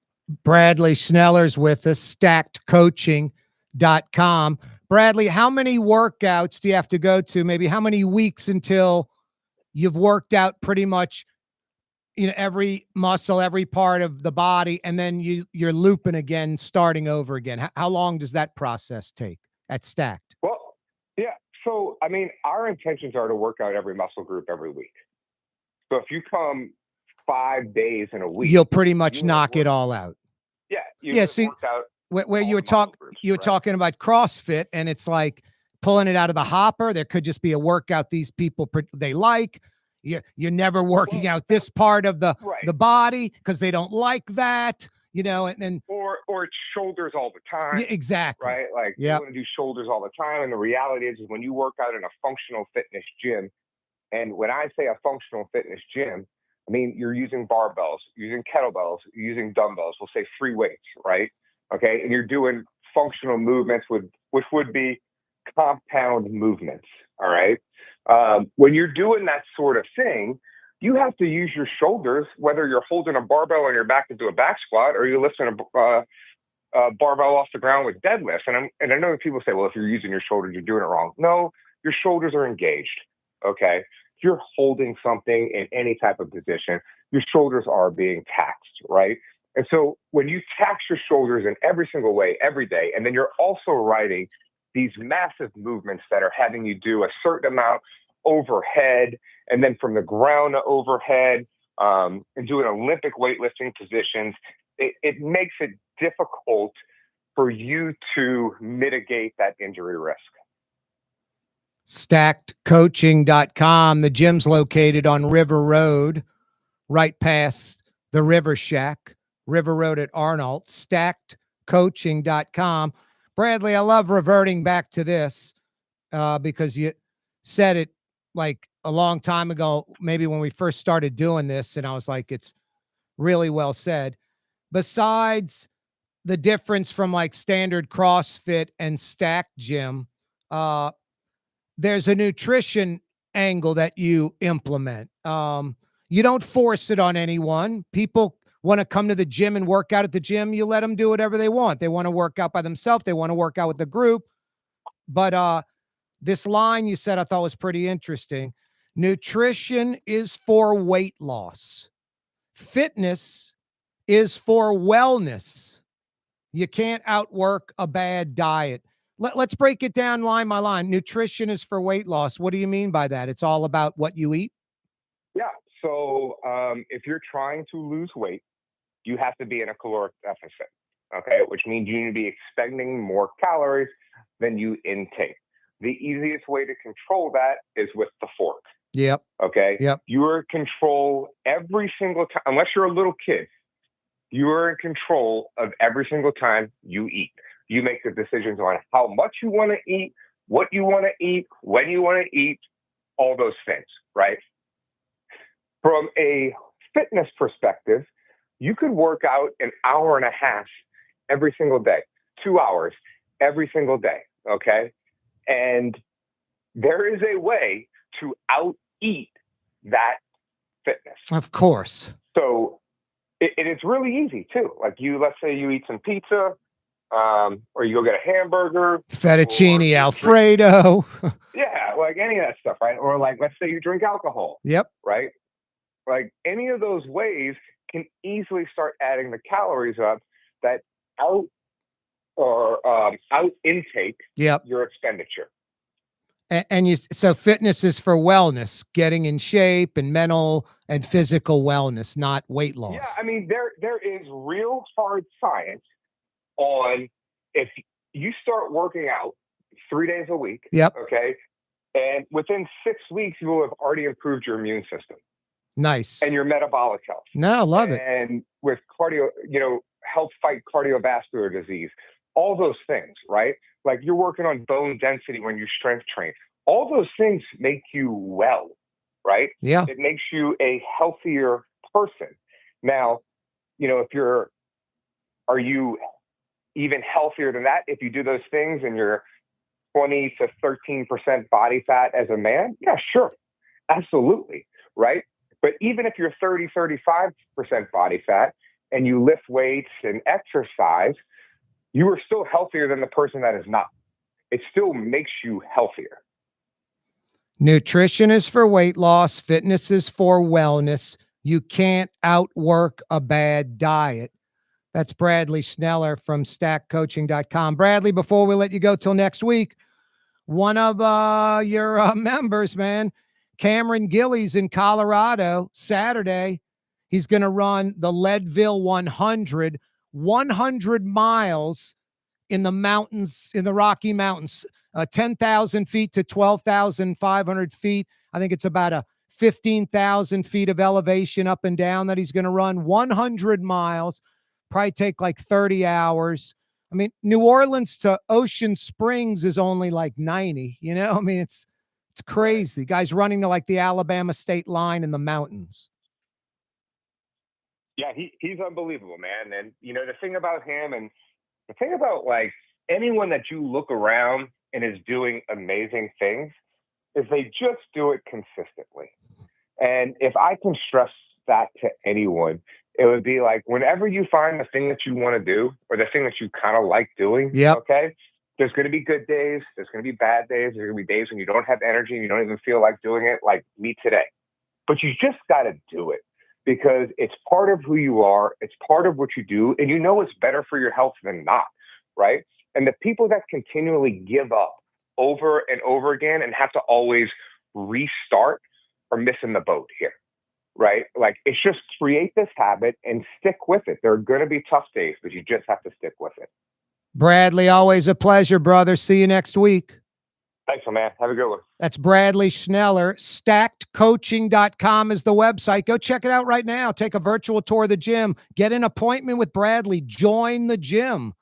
Bradley Schneller's with us, stackedcoaching.com. Bradley, how many workouts do you have to go to? Maybe how many weeks until you've worked out pretty much, every muscle, every part of the body, and then you're looping again, starting over again? How long does that process take at Stacked? Well, yeah. So, I mean, our intentions are to work out every muscle group every week. So if you come 5 days in a week, You'll pretty much knock it all out. Yeah. Yeah. See, worked out where you were talking about CrossFit, and it's like pulling it out of the hopper. There could just be a workout these people they like. You're never working out this part of the body because they don't like that, and or it's shoulders all the time. Yeah, exactly. Right. Like you want to do shoulders all the time. And the reality is when you work out in a functional fitness gym, and when I say a functional fitness gym, I mean, you're using barbells, using kettlebells, using dumbbells, we'll say free weights, right? Okay. And you're doing functional movements which would be compound movements. All right. When you're doing that sort of thing, you have to use your shoulders, whether you're holding a barbell on your back to do a back squat or you're lifting a barbell off the ground with deadlifts. And I know people say, well, if you're using your shoulders, you're doing it wrong. No, your shoulders are engaged. Okay. If you're holding something in any type of position, your shoulders are being taxed, right? And so when you tax your shoulders in every single way, every day, and then you're also riding these massive movements that are having you do a certain amount overhead, and then from the ground to overhead, and doing Olympic weightlifting positions, it makes it difficult for you to mitigate that injury risk. Stackedcoaching.com. The gym's located on River Road, right past the River Shack, River Road at Arnold. Stackedcoaching.com. Bradley, I love reverting back to this because you said it like a long time ago, maybe when we first started doing this, and I was like, it's really well said. Besides the difference from like standard CrossFit and Stacked Gym, there's a nutrition angle that you implement. You don't force it on anyone. People want to come to the gym and work out at the gym. You let them do whatever they want. They want to work out by themselves. They want to work out with the group. But this line you said I thought was pretty interesting. Nutrition is for weight loss. Fitness is for wellness. You can't outwork a bad diet. Let's break it down line by line. Nutrition is for weight loss. What do you mean by that? It's all about what you eat? Yeah. So if you're trying to lose weight, you have to be in a caloric deficit, okay? Which means you need to be expending more calories than you intake. The easiest way to control that is with the fork. Yep. Okay? Yep. You are in control every single time, unless you're a little kid, you are in control of every single time you eat. You make the decisions on how much you want to eat, what you want to eat, when you want to eat, all those things, right? From a fitness perspective, you could work out an hour and a half every single day, 2 hours every single day, okay? And there is a way to out-eat that fitness. Of course. So it's really easy too. Like let's say you eat some pizza, or you go get a hamburger. Fettuccine Alfredo. Yeah, like any of that stuff, right? Or like, let's say you drink alcohol. Yep. Right? Like any of those ways can easily start adding the calories up that out intake your expenditure. So fitness is for wellness, getting in shape and mental and physical wellness, not weight loss. Yeah, I mean, there is real hard science on if you start working out 3 days a week, Yep. Okay, and within 6 weeks, you will have already improved your immune system. Nice. And your metabolic health. No, love it. And with cardio, help fight cardiovascular disease, all those things, right? Like you're working on bone density when you strength train. All those things make you well, right? Yeah. It makes you a healthier person. Now, are you even healthier than that if you do those things and you're 20 to 13% body fat as a man? Yeah, sure. Absolutely. right? But even if you're 35% body fat and you lift weights and exercise, you are still healthier than the person that is not. It still makes you healthier. Nutrition is for weight loss. Fitness is for wellness. You can't outwork a bad diet. That's Bradley Shnneller from stackcoaching.com. Bradley, before we let you go till next week, one of your members, man, Cameron Gillies in Colorado, Saturday, he's going to run the Leadville 100 miles in the mountains, in the Rocky Mountains, 10,000 feet to 12,500 feet. I think it's about a 15,000 feet of elevation up and down that he's going to run 100 miles, probably take like 30 hours. I mean, New Orleans to Ocean Springs is only like 90, you know? I mean, it's crazy. Guys running to like the Alabama state line in the mountains. Yeah, he's unbelievable, man. And, you know, the thing about him and the thing about like anyone that you look around and is doing amazing things is they just do it consistently. And if I can stress that to anyone, it would be like whenever you find the thing that you want to do or the thing that you kind of like doing, okay, there's going to be good days. There's going to be bad days. There's going to be days when you don't have energy and you don't even feel like doing it, like me today. But you just got to do it because it's part of who you are. It's part of what you do. And you know it's better for your health than not, right? And the people that continually give up over and over again and have to always restart are missing the boat here, right? Like it's just create this habit and stick with it. There are going to be tough days, but you just have to stick with it. Bradley, always a pleasure, brother. See you next week. Thanks, man. Have a good one. That's Bradley Shnneller. Stackedcoaching.com is the website. Go check it out right now. Take a virtual tour of the gym. Get an appointment with Bradley. Join the gym.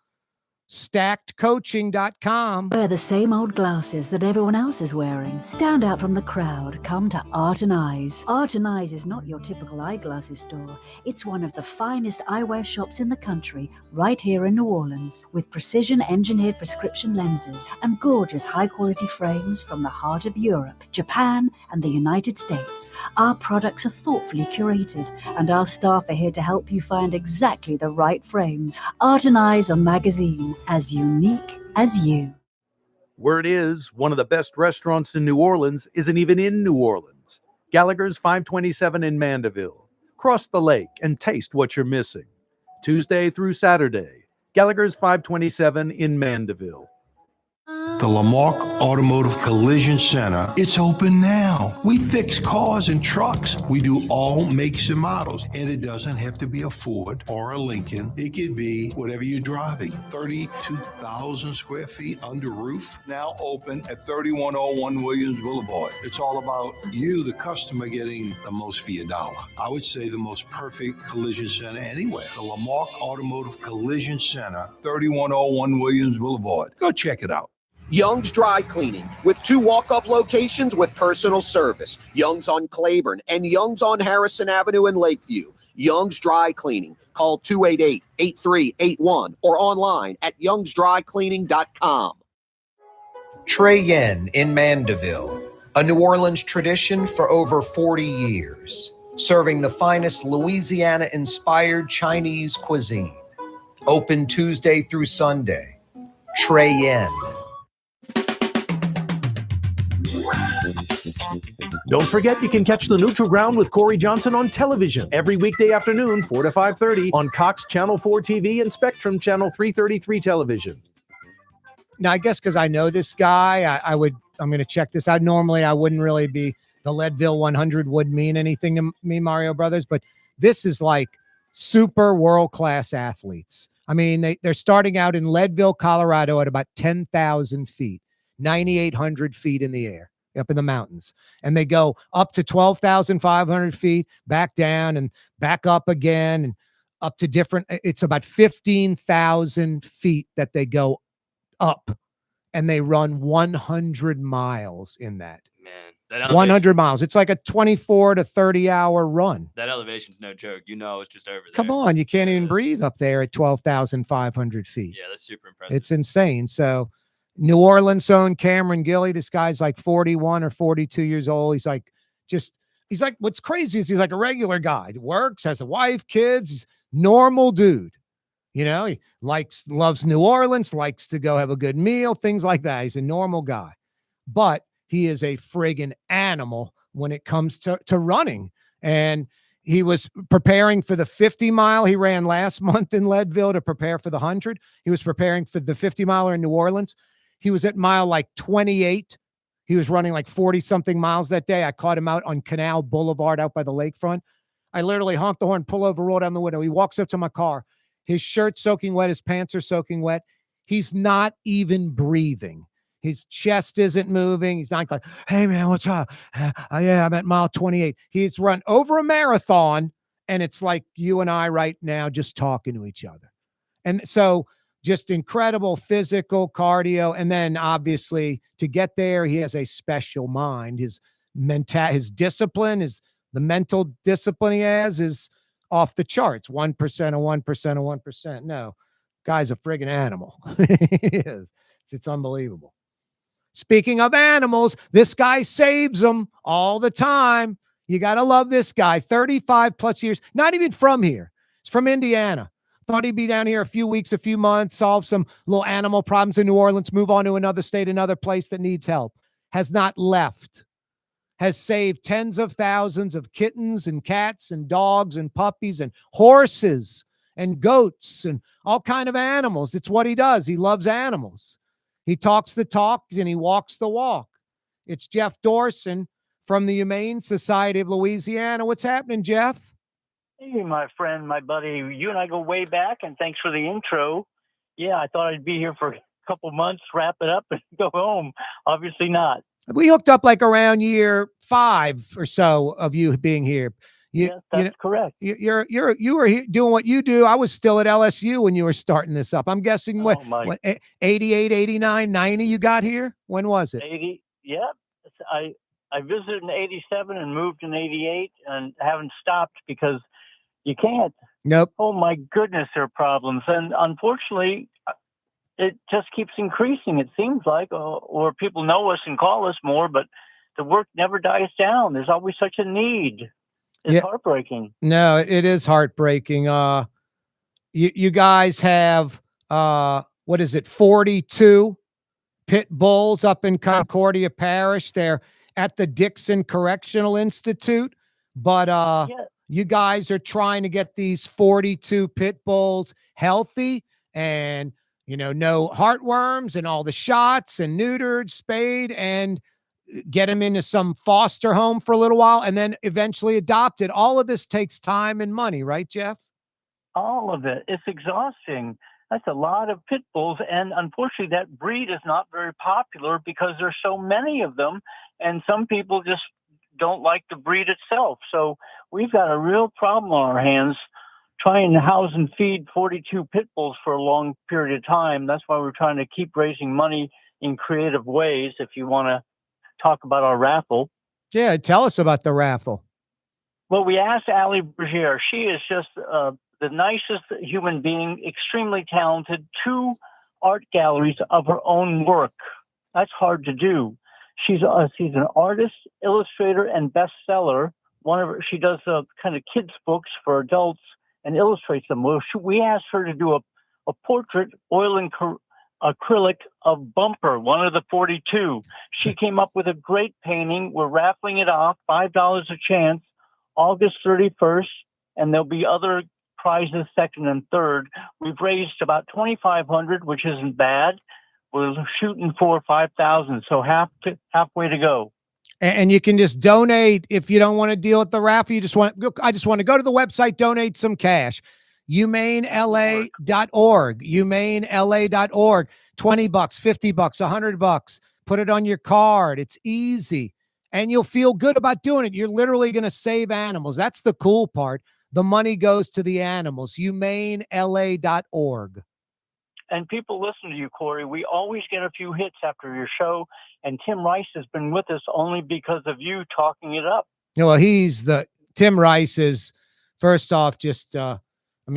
Stackedcoaching.com. Wear the same old glasses that everyone else is wearing. Stand out from the crowd. Come to Art and Eyes. Art and Eyes is not your typical eyeglasses store. It's one of the finest eyewear shops in the country, right here in New Orleans, with precision-engineered prescription lenses and gorgeous high-quality frames from the heart of Europe, Japan, and the United States. Our products are thoughtfully curated, and our staff are here to help you find exactly the right frames. Art and Eyes on magazine. As unique as you. Word is, one of the best restaurants in New Orleans isn't even in New Orleans. Gallagher's 527 in Mandeville. Cross the lake and taste what you're missing. Tuesday through Saturday, Gallagher's 527 in Mandeville. The Lamarck Automotive Collision Center, it's open now. We fix cars and trucks. We do all makes and models. And it doesn't have to be a Ford or a Lincoln. It could be whatever you're driving. 32,000 square feet under roof, now open at 3101 Williams Boulevard. It's all about you, the customer, getting the most for your dollar. I would say the most perfect collision center anywhere. The Lamarck Automotive Collision Center, 3101 Williams Boulevard. Go check it out. Young's Dry Cleaning, with 2 walk-up locations with personal service. Young's on Claiborne and Young's on Harrison Avenue in Lakeview. Young's Dry Cleaning. Call 288-8381 or online at youngsdrycleaning.com. Trey Yen in Mandeville, a New Orleans tradition for over 40 years, serving the finest Louisiana-inspired Chinese cuisine. Open Tuesday through Sunday. Trey Yen. Don't forget you can catch the Neutral Ground with Corey Johnson on television every weekday afternoon, 4 to 5:30 on Cox Channel 4 TV and Spectrum Channel 333 television. Now, I guess because I know this guy, I'm going to check this out. Normally, I wouldn't really be, the Leadville 100 wouldn't mean anything to me, Mario Brothers, but this is like super world-class athletes. I mean, they're starting out in Leadville, Colorado at about 10,000 feet, 9,800 feet in the air, up in the mountains. And they go up to 12,500 feet, back down and back up again and up to different, it's about 15,000 feet that they go up, and they run 100 miles in that. Man, that 100 miles. It's like a 24 to 30 hour run. That elevation's no joke. You know, it's just over there. Come on. You can't even breathe up there at 12,500 feet. Yeah, that's super impressive. It's insane. So New Orleans owned Cameron Gilly. This guy's like 41 or 42 years old. He's like just He's like, what's crazy is he's like a regular guy. He works, has a wife, kids, he's normal dude. You know, he loves New Orleans, likes to go have a good meal, things like that. He's a normal guy. But he is a friggin' animal when it comes to running. And he was preparing for the 50 mile he ran last month in Leadville to prepare for the 100. He was preparing for the 50 miler in New Orleans. He was at mile like 28. He was running like 40 something miles that day. I caught him out on Canal Boulevard out by the lakefront. I literally honked the horn, pull over, roll down the window. He walks up to my car. His shirt's soaking wet. His pants are soaking wet. He's not even breathing. His chest isn't moving. He's not like, hey, man, what's up? Yeah, I'm at mile 28. He's run over a marathon, and it's like you and I right now just talking to each other. And so just incredible physical cardio. And then obviously to get there, he has a special mind. His discipline, the mental discipline he has is off the charts. 1% of 1% of 1%. No, guy's a friggin' animal. He is. It's unbelievable. Speaking of animals, this guy saves them all the time. You got to love this guy. 35 plus years, not even from here. He's from Indiana. Thought he'd be down here a few weeks, a few months, solve some little animal problems in New Orleans, move on to another state, another place that needs help. Has not left. Has saved tens of thousands of kittens and cats and dogs and puppies and horses and goats and all kind of animals. It's what he does. He loves animals. He talks the talk and he walks the walk. It's Jeff Dorson from the Humane Society of Louisiana. What's happening, Jeff? Hey, my friend, my buddy. You and I go way back, and thanks for the intro. Yeah, I thought I'd be here for a couple months, wrap it up, and go home. Obviously not. We hooked up like around year 5 or so of you being here. Yes, that's correct. You were here doing what you do. I was still at LSU when you were starting this up. I'm guessing what 88, 89, 90 you got here? When was it? 80. Yeah. I visited in 87 and moved in 88 and haven't stopped because you can't. Nope. Oh my goodness, there are problems. And unfortunately, it just keeps increasing, it seems like, or people know us and call us more, but the work never dies down. There's always such a need. It's heartbreaking. No, it is heartbreaking. You guys have, what is it, 42 pit bulls up in Concordia Parish. They're at the Dixon Correctional Institute, but you guys are trying to get these 42 pit bulls healthy and, no heartworms and all the shots and neutered, spayed, and get them into some foster home for a little while and then eventually adopted. All of this takes time and money, right, Jeff? All of it. It's exhausting. That's a lot of pit bulls. And unfortunately, that breed is not very popular because there's so many of them. And some people just don't like the breed itself. So we've got a real problem on our hands trying to house and feed 42 pit bulls for a long period of time. That's why we're trying to keep raising money in creative ways. If you want to talk about our raffle. Yeah, tell us about the raffle. Well, we asked Allie Bergier. She is just the nicest human being, extremely talented, 2 art galleries of her own work. That's hard to do. She's an artist, illustrator, and bestseller. She does kind of kids' books for adults and illustrates them. Well, we asked her to do a portrait, oil and acrylic of Bumper, one of the 42. She came up with a great painting. We're raffling it off, $5 a chance, August 31st, and there'll be other prizes second and third. We've raised about $2,500, which isn't bad. We're shooting for $5,000, so halfway to go. And you can just donate if you don't want to deal with the raffle. I just want to go to the website, donate some cash. humanela.org, humanela.org. $20, $50, $100. Put it on your card. It's easy. And you'll feel good about doing it. You're literally going to save animals. That's the cool part. The money goes to the animals. humanela.org. And people listen to you, Corey. We always get a few hits after your show. And Tim Rice has been with us only because of you talking it up. Well, Tim Rice is, first off, just,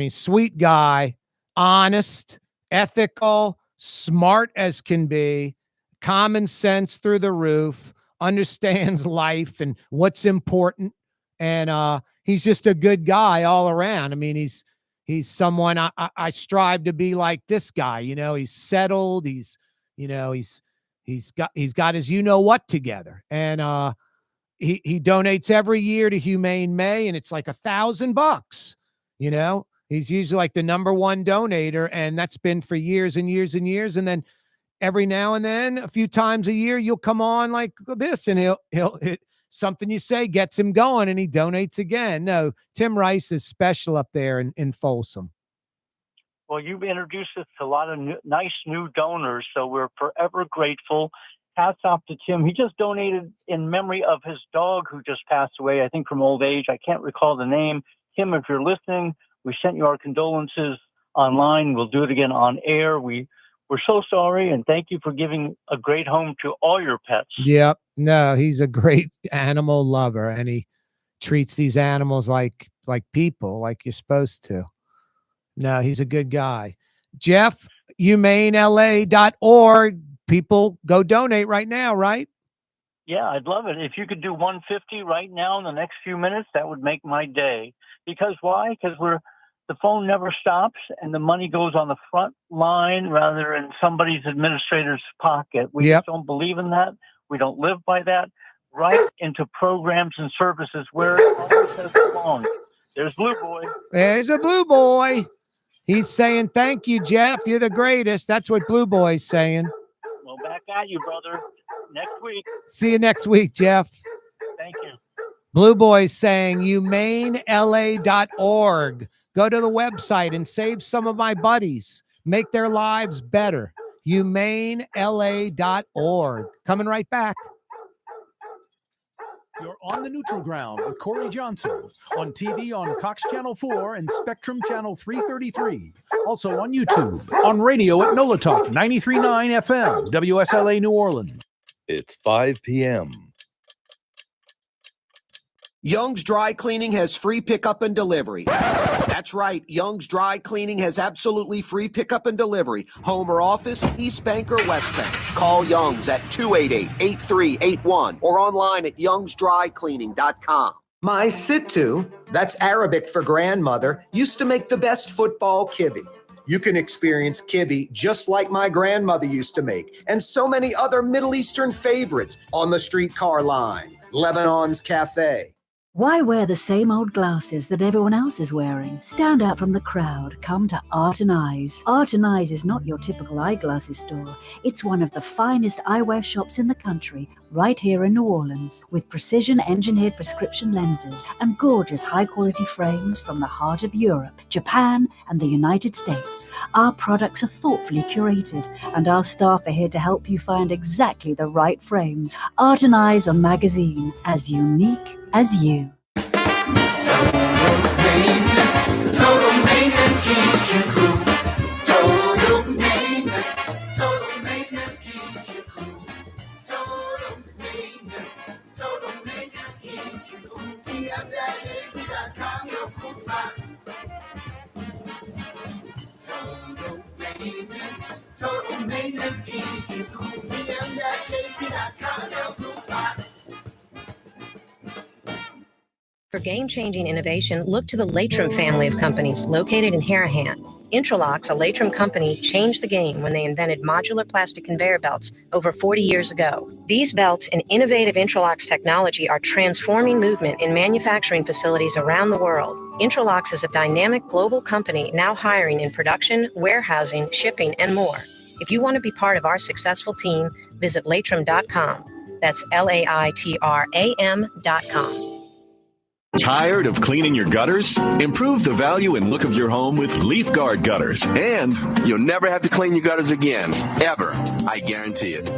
sweet guy, honest, ethical, smart as can be, common sense through the roof, understands life and what's important. and he's just a good guy all around. I mean, he's someone I strive to be like this guy. You know, he's settled. He's got his what together, and he donates every year to Humane May, and it's like $1,000. You know, he's usually like the number one donator, and that's been for years and years and years. And then every now and then, a few times a year, you'll come on like this, and he'll something you say gets him going, and he donates again. No, Tim Rice is special up there in Folsom. Well, you've introduced us to a lot of nice new donors, so we're forever grateful. Hats off to Tim. He just donated in memory of his dog who just passed away, I think from old age. I can't recall the name. Tim, if you're listening, we sent you our condolences online. We'll do it again on air. We're so sorry, and thank you for giving a great home to all your pets. Yep. No, he's a great animal lover, and he treats these animals like people, like you're supposed to. No, he's a good guy. Jeff, humanela.org. People go donate right now, right? Yeah, I'd love it. If you could do 150 right now in the next few minutes, that would make my day. Because why? Because the phone never stops and the money goes on the front line rather than somebody's administrator's pocket. We just don't believe in that. We don't live by that. Right into programs and services where it always has belonged. There's Blue Boy. There's a Blue Boy. He's saying, thank you, Jeff. You're the greatest. That's what Blue Boy's saying. Well, back at you, brother. Next week. See you next week, Jeff. Thank you. Blue Boy's saying humanela.org. Go to the website and save some of my buddies. Make their lives better. humanela.org. Coming right back. You're on the neutral ground with Corey Johnson on TV on Cox Channel 4 and Spectrum Channel 333. Also on YouTube, on radio at NOLA Talk 93.9 FM, WSLA New Orleans. It's 5 p.m. Young's Dry Cleaning has free pickup and delivery. That's right. Young's Dry Cleaning has absolutely free pickup and delivery. Home or office, East Bank or West Bank. Call Young's at 288-8381 or online at youngsdrycleaning.com. My Sittu, that's Arabic for grandmother, used to make the best football kibbe. You can experience kibbe just like my grandmother used to make, and so many other Middle Eastern favorites on the streetcar line. Lebanon's Cafe. Why wear the same old glasses that everyone else is wearing? Stand out from the crowd. Come to Art and Eyes. Art and Eyes is not your typical eyeglasses store. It's one of the finest eyewear shops in the country, right here in New Orleans, with precision-engineered prescription lenses and gorgeous high-quality frames from the heart of Europe, Japan, and the United States. Our products are thoughtfully curated, and our staff are here to help you find exactly the right frames. Art and Eyes on magazine, as unique as you. Total maintenance keeps you cool. Total maintenance keeps you cool. Total maintenance keeps you cool. TM-AC.com, your cool spots. Total maintenance keeps you cool. TM-AC.com, your cool spots. For game-changing innovation, look to the Latrim family of companies located in Harahan. Intralocks, a Latrim company, changed the game when they invented modular plastic conveyor belts over 40 years ago. These belts and innovative Intralocks technology are transforming movement in manufacturing facilities around the world. Intralocks is a dynamic global company now hiring in production, warehousing, shipping, and more. If you want to be part of our successful team, visit latrim.com. That's LAITRAM.com. Tired of cleaning your gutters? Improve the value and look of your home with Leaf Guard gutters, and you'll never have to clean your gutters again, ever. I guarantee it.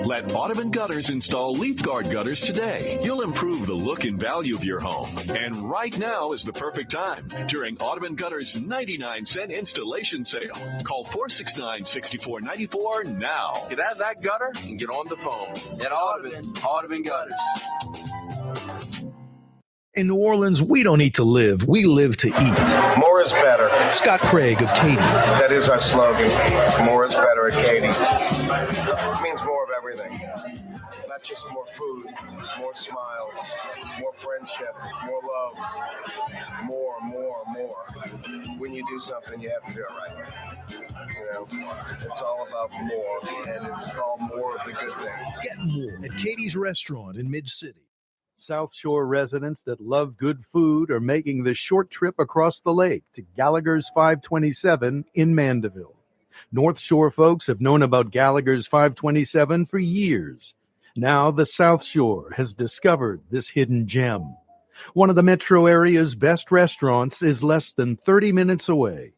Let Audubon Gutters install Leaf Guard gutters today. You'll improve the look and value of your home. And right now is the perfect time during Audubon Gutters' 99-cent installation sale. Call 469-6494 now. Get out of that gutter and get on the phone. At Audubon Gutters. In New Orleans, we don't eat to live. We live to eat. More is better. Scott Craig of Katie's. That is our slogan. More is better at Katie's. It means more of everything. Not just more food, more smiles, more friendship, more love, more. When you do something, you have to do it right. You know, it's all about more, and it's all more of the good things. Get more at Katie's Restaurant in Mid-City. South Shore residents that love good food are making the short trip across the lake to Gallagher's 527 in Mandeville. North Shore folks have known about Gallagher's 527 for years. Now the South Shore has discovered this hidden gem. One of the metro area's best restaurants is less than 30 minutes away.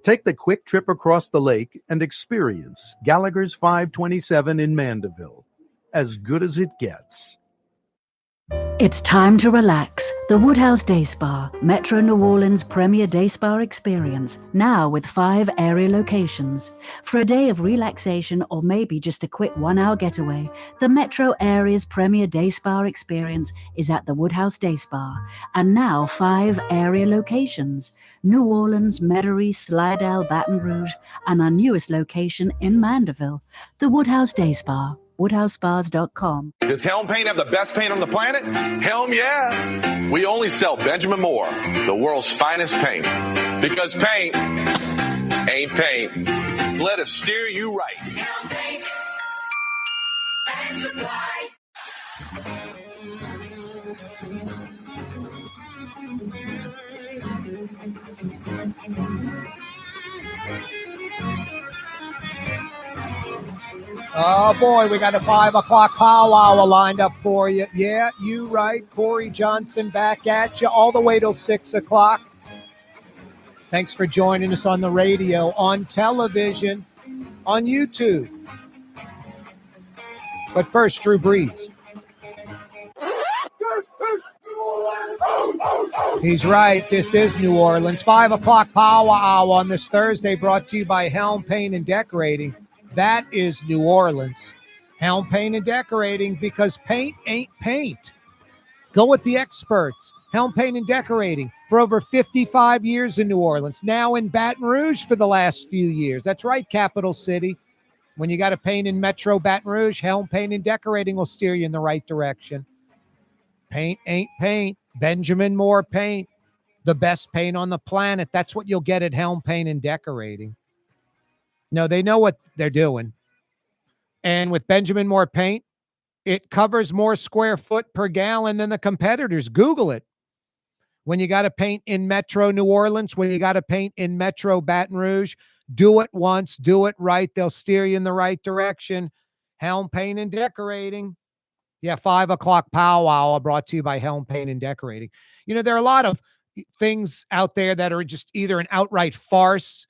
Take the quick trip across the lake and experience Gallagher's 527 in Mandeville. As good as it gets. It's time to relax. The Woodhouse Day Spa, Metro New Orleans' premier day spa experience, now with 5 area locations. For a day of relaxation or maybe just a quick 1-hour getaway, the Metro area's premier day spa experience is at the Woodhouse Day Spa, and now 5 area locations: New Orleans, Metairie, Slidell, Baton Rouge, and our newest location in Mandeville, the Woodhouse Day Spa. WoodhouseSpas.com. Does Helm Paint have the best paint on the planet? Helm, yeah. We only sell Benjamin Moore, the world's finest paint. Because paint ain't paint. Let us steer you right. Helm Paint and Supply. Oh boy, we got a 5 o'clock powwow lined up for you. Yeah, you right. Corey Johnson back at you all the way till 6 o'clock. Thanks for joining us on the radio, on television, on YouTube. But first, Drew Brees. He's right. This is New Orleans. 5 o'clock powwow on this Thursday, brought to you by Helm Paint and Decorating. That is New Orleans. Helm Paint and Decorating, because paint ain't paint. Go with the experts. Helm Paint and Decorating for over 55 years in New Orleans. Now in Baton Rouge for the last few years. That's right, Capital City. When you got to paint in Metro Baton Rouge, Helm Paint and Decorating will steer you in the right direction. Paint ain't paint. Benjamin Moore paint. The best paint on the planet. That's what you'll get at Helm Paint and Decorating. No, they know what they're doing. And with Benjamin Moore paint, it covers more square foot per gallon than the competitors. Google it. When you got to paint in Metro New Orleans, when you got to paint in Metro Baton Rouge, do it once, do it right. They'll steer you in the right direction. Helm Paint and Decorating. Yeah, 5 o'clock powwow brought to you by Helm Paint and Decorating. You know, there are a lot of things out there that are just either an outright farce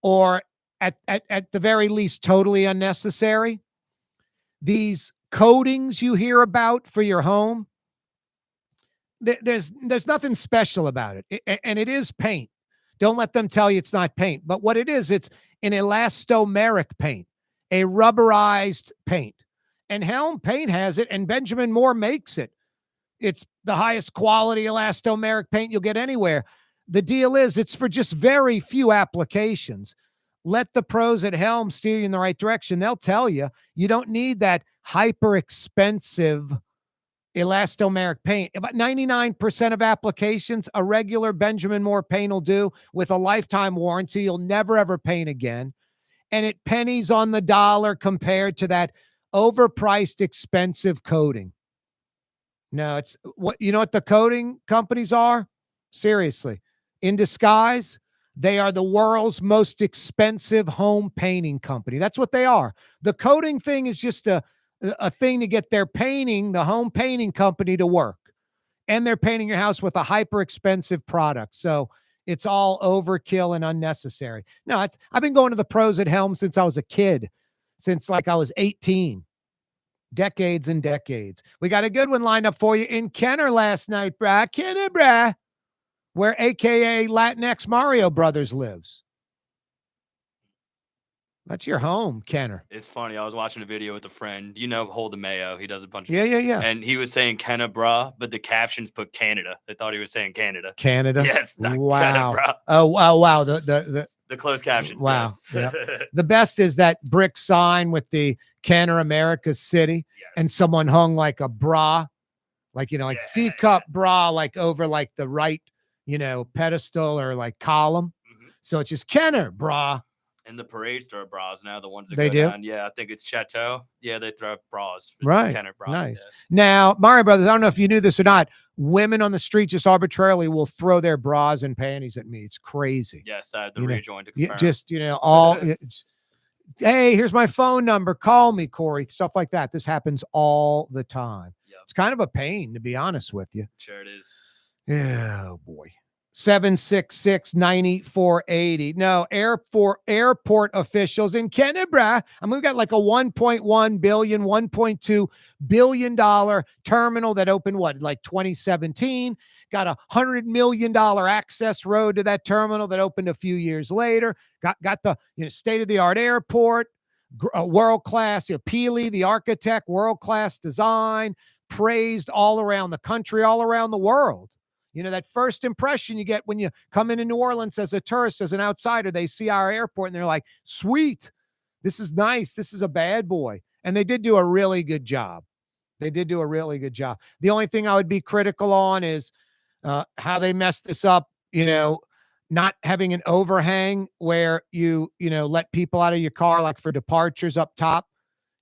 or at the very least totally unnecessary. These coatings you hear about for your home, there's nothing special about it. And it is paint. Don't let them tell you it's not paint. But what it is, it's an elastomeric paint, a rubberized paint. And Helm Paint has it, and Benjamin Moore makes it. It's the highest quality elastomeric paint you'll get anywhere. The deal is it's for just very few applications. Let the pros at Helm steer you in the right direction. They'll tell you you don't need that hyper expensive elastomeric paint. About 99% of applications, a regular Benjamin Moore paint will do with a lifetime warranty. You'll never, ever paint again. And it pennies on the dollar compared to that overpriced, expensive coating. No, it's what, you know what the coating companies are? Seriously, in disguise, they are the world's most expensive home painting company. That's what they are. The coating thing is just a thing to get their painting, the home painting company, to work. And they're painting your house with a hyper expensive product. So it's all overkill and unnecessary. No, I've been going to the pros at Helm since I was a kid, since like I was 18. Decades and decades. We got a good one lined up for you in Kenner last night, brah. Kenner, brah, where AKA Latinx Mario Brothers lives. That's your home, Kenner. It's funny. I was watching a video with a friend. You know, Holden Mayo. He does a bunch of Yeah. And he was saying Kenna, bruh, but the captions put Canada. They thought he was saying Canada. Canada? Yes. Not Wow. Kenna, bruh. Oh, wow. The closed captions. wow. Yes. Yeah. The best is that brick sign with the Kenner, America's City, and someone hung like a bra, like, like D-cup bra, like over like the right, pedestal or like column. So it's just Kenner bra. And the parades throw bras now, the ones that They go do? down. Yeah, I think it's Chateau. Yeah, they throw bras. Right. Kenner bra. Nice. Yeah. Now, Mario Brothers, I don't know if you knew this or not. Women on the street just arbitrarily will throw their bras and panties at me. It's crazy. Yes, I had the You know, rejoin to confirm. just, all. Hey, here's my phone number. Call me, Corey. Stuff like that. This happens all the time. It's kind of a pain, to be honest with you. Sure it is. Yeah, oh boy. 766-9480. No, airport officials in Canberra. I mean, we've got like a $1.1 billion, $1.2 billion terminal that opened like 2017. Got $100 million access road to that terminal that opened a few years later. Got the state-of-the-art airport, world-class. Peely, the architect, world-class design, praised all around the country, all around the world. That first impression you get when you come into New Orleans as a tourist, as an outsider, they see our airport and they're like, sweet, this is nice. This is a bad boy. And they did do a really good job. The only thing I would be critical on is how they messed this up, not having an overhang where you let people out of your car, like for departures up top.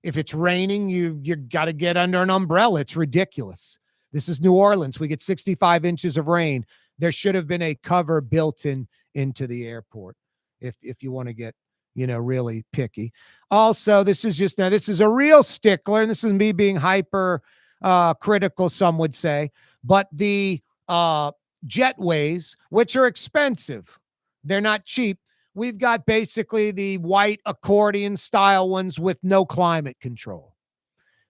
If it's raining, you got to get under an umbrella. It's ridiculous. This is New Orleans. We get 65 inches of rain. There should have been a cover built into the airport if you want to get, really picky. Also, this is a real stickler, and this is me being hyper critical, some would say, but the jetways, which are expensive, they're not cheap. We've got basically the white accordion style ones with no climate control.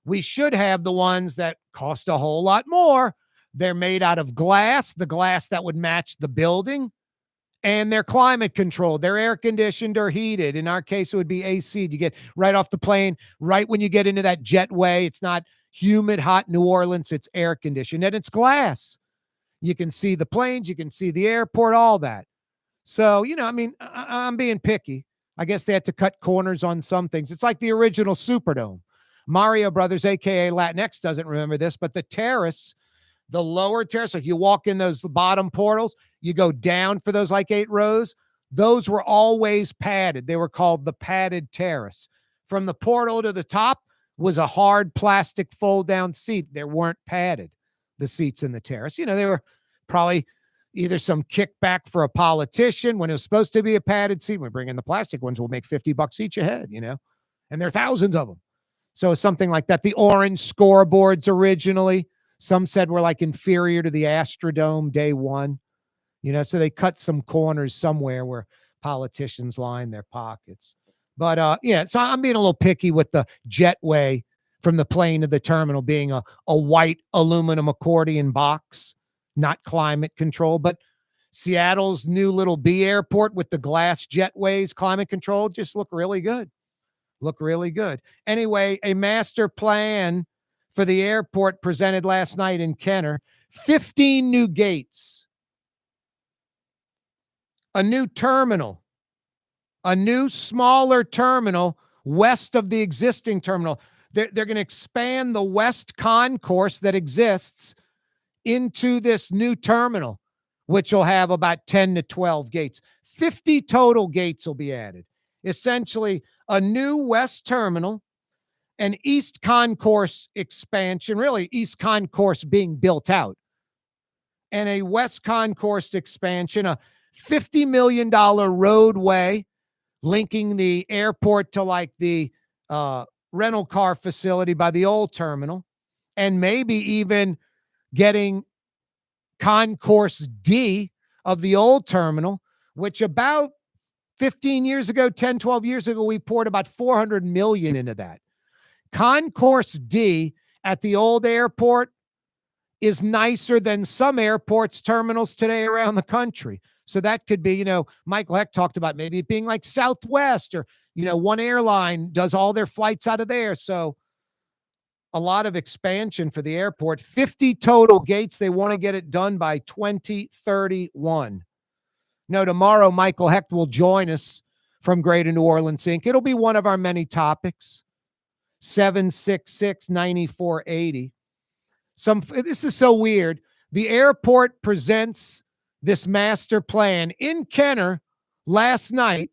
We should have the ones that cost a whole lot more. They're made out of glass, the glass that would match the building, and they're climate controlled. They're air conditioned or heated. In our case, it would be AC. You get right off the plane, right when you get into that jetway. It's not humid, hot New Orleans. It's air conditioned, and it's glass. You can see the planes. You can see the airport, all that. So, I'm being picky. I guess they had to cut corners on some things. It's like the original Superdome. Mario Brothers, a.k.a. Latinx, doesn't remember this, but the terrace, the lower terrace, like you walk in those bottom portals, you go down for those like 8 rows. Those were always padded. They were called the padded terrace. From the portal to the top was a hard plastic fold-down seat. They weren't padded, the seats in the terrace. They were probably either some kickback for a politician when it was supposed to be a padded seat. We bring in the plastic ones, we'll make $50 each a head, and there are thousands of them. So something like that. The orange scoreboards originally, some said were like inferior to the Astrodome day one. So they cut some corners somewhere where politicians line their pockets. But so I'm being a little picky with the jetway from the plane to the terminal being a white aluminum accordion box, not climate control. But Seattle's new little B airport with the glass jetways, climate controlled, just look really good. Anyway, a master plan for the airport presented last night in Kenner. 15 new gates, a new terminal, a new smaller terminal west of the existing terminal. They're going to expand the west concourse that exists into this new terminal, which will have about 10 to 12 gates. 50 total gates will be added. Essentially, a new west terminal, an east concourse expansion, really east concourse being built out, and a west concourse expansion, a $50 million roadway linking the airport to like the rental car facility by the old terminal, and maybe even getting Concourse D of the old terminal, which about 15 years ago, 10, 12 years ago, we poured about $400 million into that. Concourse D at the old airport is nicer than some airports terminals today around the country. So that could be, Michael Heck talked about maybe it being like Southwest or, one airline does all their flights out of there. So a lot of expansion for the airport. 50 total gates. They want to get it done by 2031. No, tomorrow Michael Hecht will join us from Greater New Orleans Inc. It'll be one of our many topics. 766-9480. This is so weird. The airport presents this master plan in Kenner last night,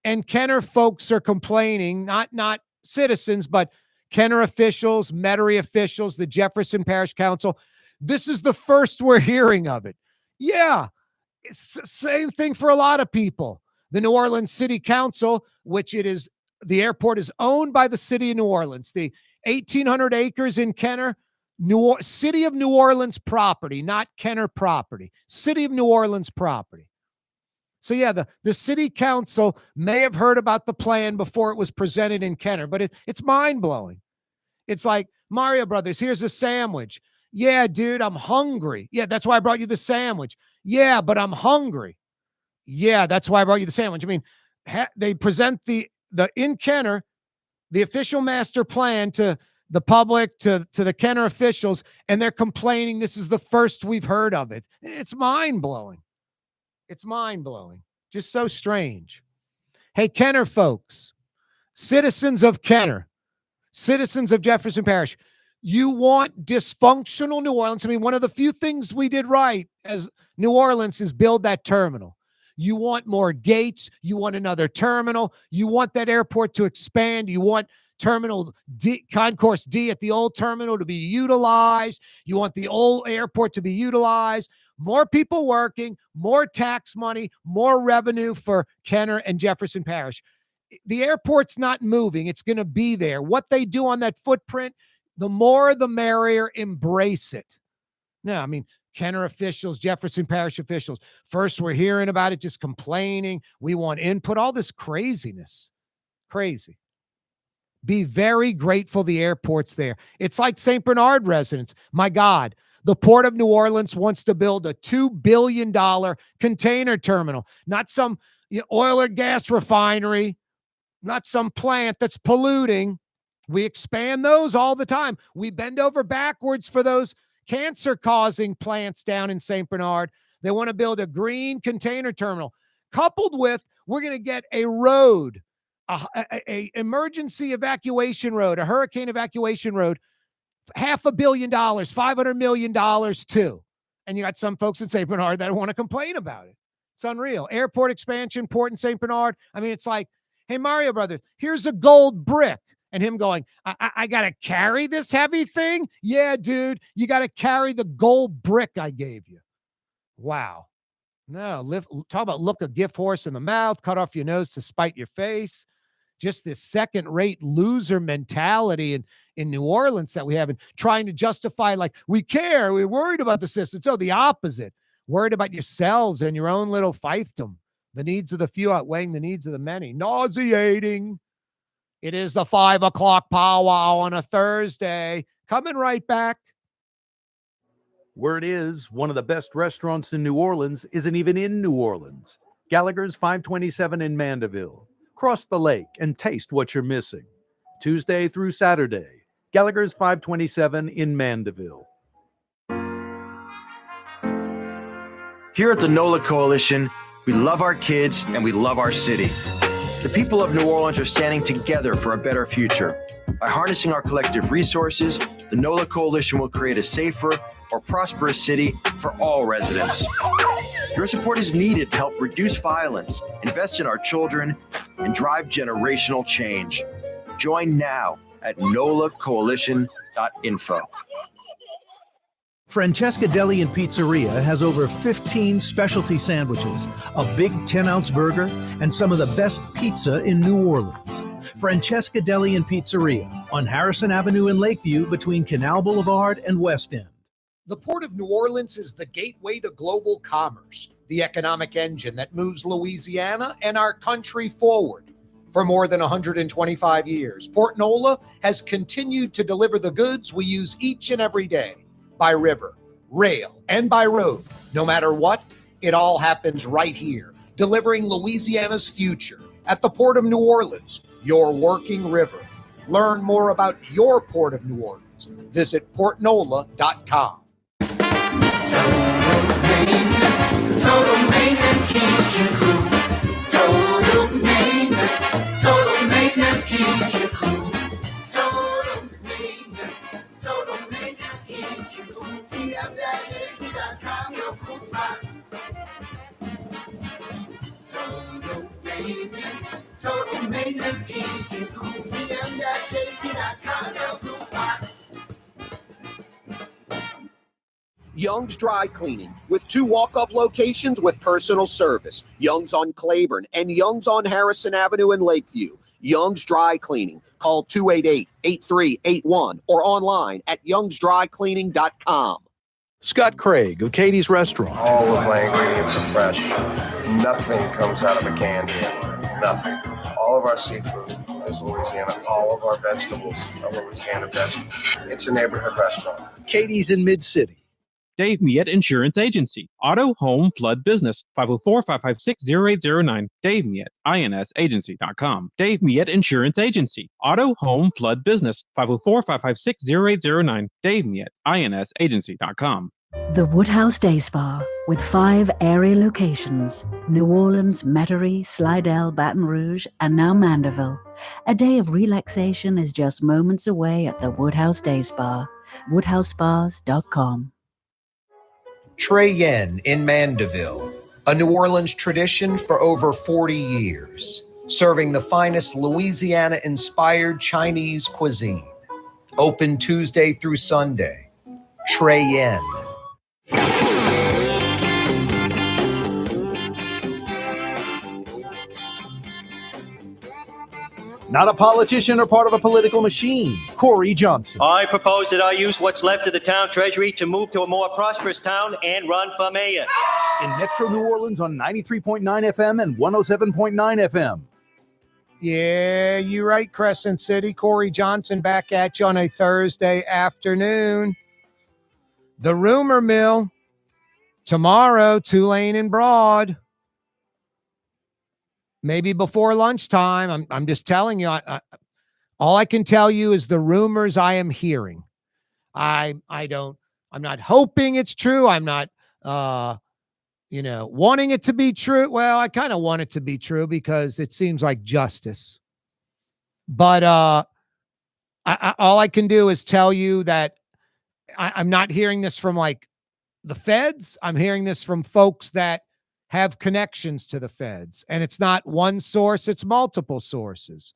and Kenner folks are complaining, not citizens, but Kenner officials, Metairie officials, the Jefferson Parish Council. This is the first we're hearing of it. Yeah, it's the same thing for a lot of people. The New Orleans City Council, the airport is owned by the city of New Orleans. The 1,800 acres in Kenner, City of New Orleans property, not Kenner property. City of New Orleans property. So yeah, the city council may have heard about the plan before it was presented in Kenner, but it's mind-blowing. It's like, Mario Brothers, here's a sandwich. Yeah, dude, I'm hungry. Yeah, that's why I brought you the sandwich. Yeah, but I'm hungry. Yeah, that's why I brought you the sandwich. I mean, they present the in Kenner, the official master plan to the public, to the Kenner officials, and they're complaining this is the first we've heard of it. It's mind-blowing. It's mind-blowing. Just so strange. Hey, Kenner folks, citizens of Kenner, citizens of Jefferson Parish, you want dysfunctional New Orleans. I mean, one of the few things we did right as New Orleans is build that terminal. You want more gates. You want another terminal. You want that airport to expand. You want Terminal D, Concourse D at the old terminal to be utilized. You want the old airport to be utilized. More people working, more tax money, more revenue for Kenner and Jefferson Parish. The airport's not moving. It's going to be there. What they do on that footprint, the more the merrier. Embrace it. No, I mean, Kenner officials, Jefferson Parish officials, first we're hearing about it, just complaining. We want input, all this craziness. Crazy. Be very grateful the airport's there. It's like St. Bernard residents. My God, the Port of New Orleans wants to build a $2 billion container terminal, not some oil or gas refinery, not some plant that's polluting. We expand those all the time. We bend over backwards for those cancer-causing plants down in St. Bernard. They want to build a green container terminal. Coupled with, we're going to get a road, a emergency evacuation road, a hurricane evacuation road, $500 million, $500 million too. And you got some folks in St. Bernard that want to complain about it. It's unreal. Airport expansion, port in St. Bernard. I mean, it's like, hey, Mario Brothers, here's a gold brick. And him going, I got to carry this heavy thing? Yeah, dude, you got to carry the gold brick I gave you. Wow. No, talk about look a gift horse in the mouth, cut off your nose to spite your face. Just this second-rate loser mentality in New Orleans that we have, and trying to justify, like, we care, we're worried about the system. So the opposite. Worried about yourselves and your own little fiefdom. The needs of the few outweighing the needs of the many. Nauseating. It is the 5 o'clock powwow on a Thursday. Coming right back. Word is, one of the best restaurants in New Orleans isn't even in New Orleans. Gallagher's 527 in Mandeville. Cross the lake and taste what you're missing. Tuesday through Saturday. Gallagher's 527 in Mandeville. Here at the NOLA Coalition, we love our kids and we love our city. The people of New Orleans are standing together for a better future. By harnessing our collective resources, the NOLA Coalition will create a safer, more prosperous city for all residents. Your support is needed to help reduce violence, invest in our children, and drive generational change. Join now at nolacoalition.info. Francesca Deli and Pizzeria has over 15 specialty sandwiches, a big 10-ounce burger, and some of the best pizza in New Orleans. Francesca Deli and Pizzeria on Harrison Avenue in Lakeview between Canal Boulevard and West End. The Port of New Orleans is the gateway to global commerce, the economic engine that moves Louisiana and our country forward. For more than 125 years, Port Nola has continued to deliver the goods we use each and every day. By river, rail, and by road. No matter what, it all happens right here, delivering Louisiana's future at the Port of New Orleans, your working river. Learn more about your Port of New Orleans. Visit portnola.com. Total maintenance keeps you cool. Total maintenance keeps you cool. Young's Dry Cleaning, with 2 walk-up locations with personal service. Young's on Claiborne and Young's on Harrison Avenue in Lakeview. Young's Dry Cleaning. Call 288-8381 or online at youngsdrycleaning.com. Scott Craig of Katie's Restaurant. All of my ingredients are fresh. Nothing comes out of a can here. Nothing. All of our seafood is Louisiana. All of our vegetables are Louisiana vegetables. It's a neighborhood restaurant. Katie's in Mid-City. Dave Miette Insurance Agency. Auto, home, flood, business. 504-556-0809. Dave Miette, insagency.com. Dave Miette Insurance Agency. Auto, home, flood, business. 504-556-0809. Dave Miette, insagency.com. The Woodhouse Day Spa, with 5 area locations: New Orleans, Metairie, Slidell, Baton Rouge, and now Mandeville. A day of relaxation is just moments away at the Woodhouse Day Spa. WoodhouseSpas.com. Trey Yen in Mandeville, a New Orleans tradition for over 40 years, serving the finest Louisiana-inspired Chinese cuisine. Open Tuesday through Sunday. Trey Yen. Not a politician or part of a political machine. Corey Johnson. I propose that I use what's left of the town treasury to move to a more prosperous town and run for mayor. In Metro New Orleans on 93.9 FM and 107.9 FM. Yeah, you're right, Crescent City. Corey Johnson back at you on a Thursday afternoon. The rumor mill tomorrow, Tulane and Broad. Maybe before lunchtime. I'm just telling you. All I can tell you is the rumors I am hearing. I'm not hoping it's true. I'm not, wanting it to be true. Well, I kind of want it to be true because it seems like justice. But all I can do is tell you that I'm not hearing this from like the feds. I'm hearing this from folks that have connections to the feds. And it's not one source, it's multiple sources.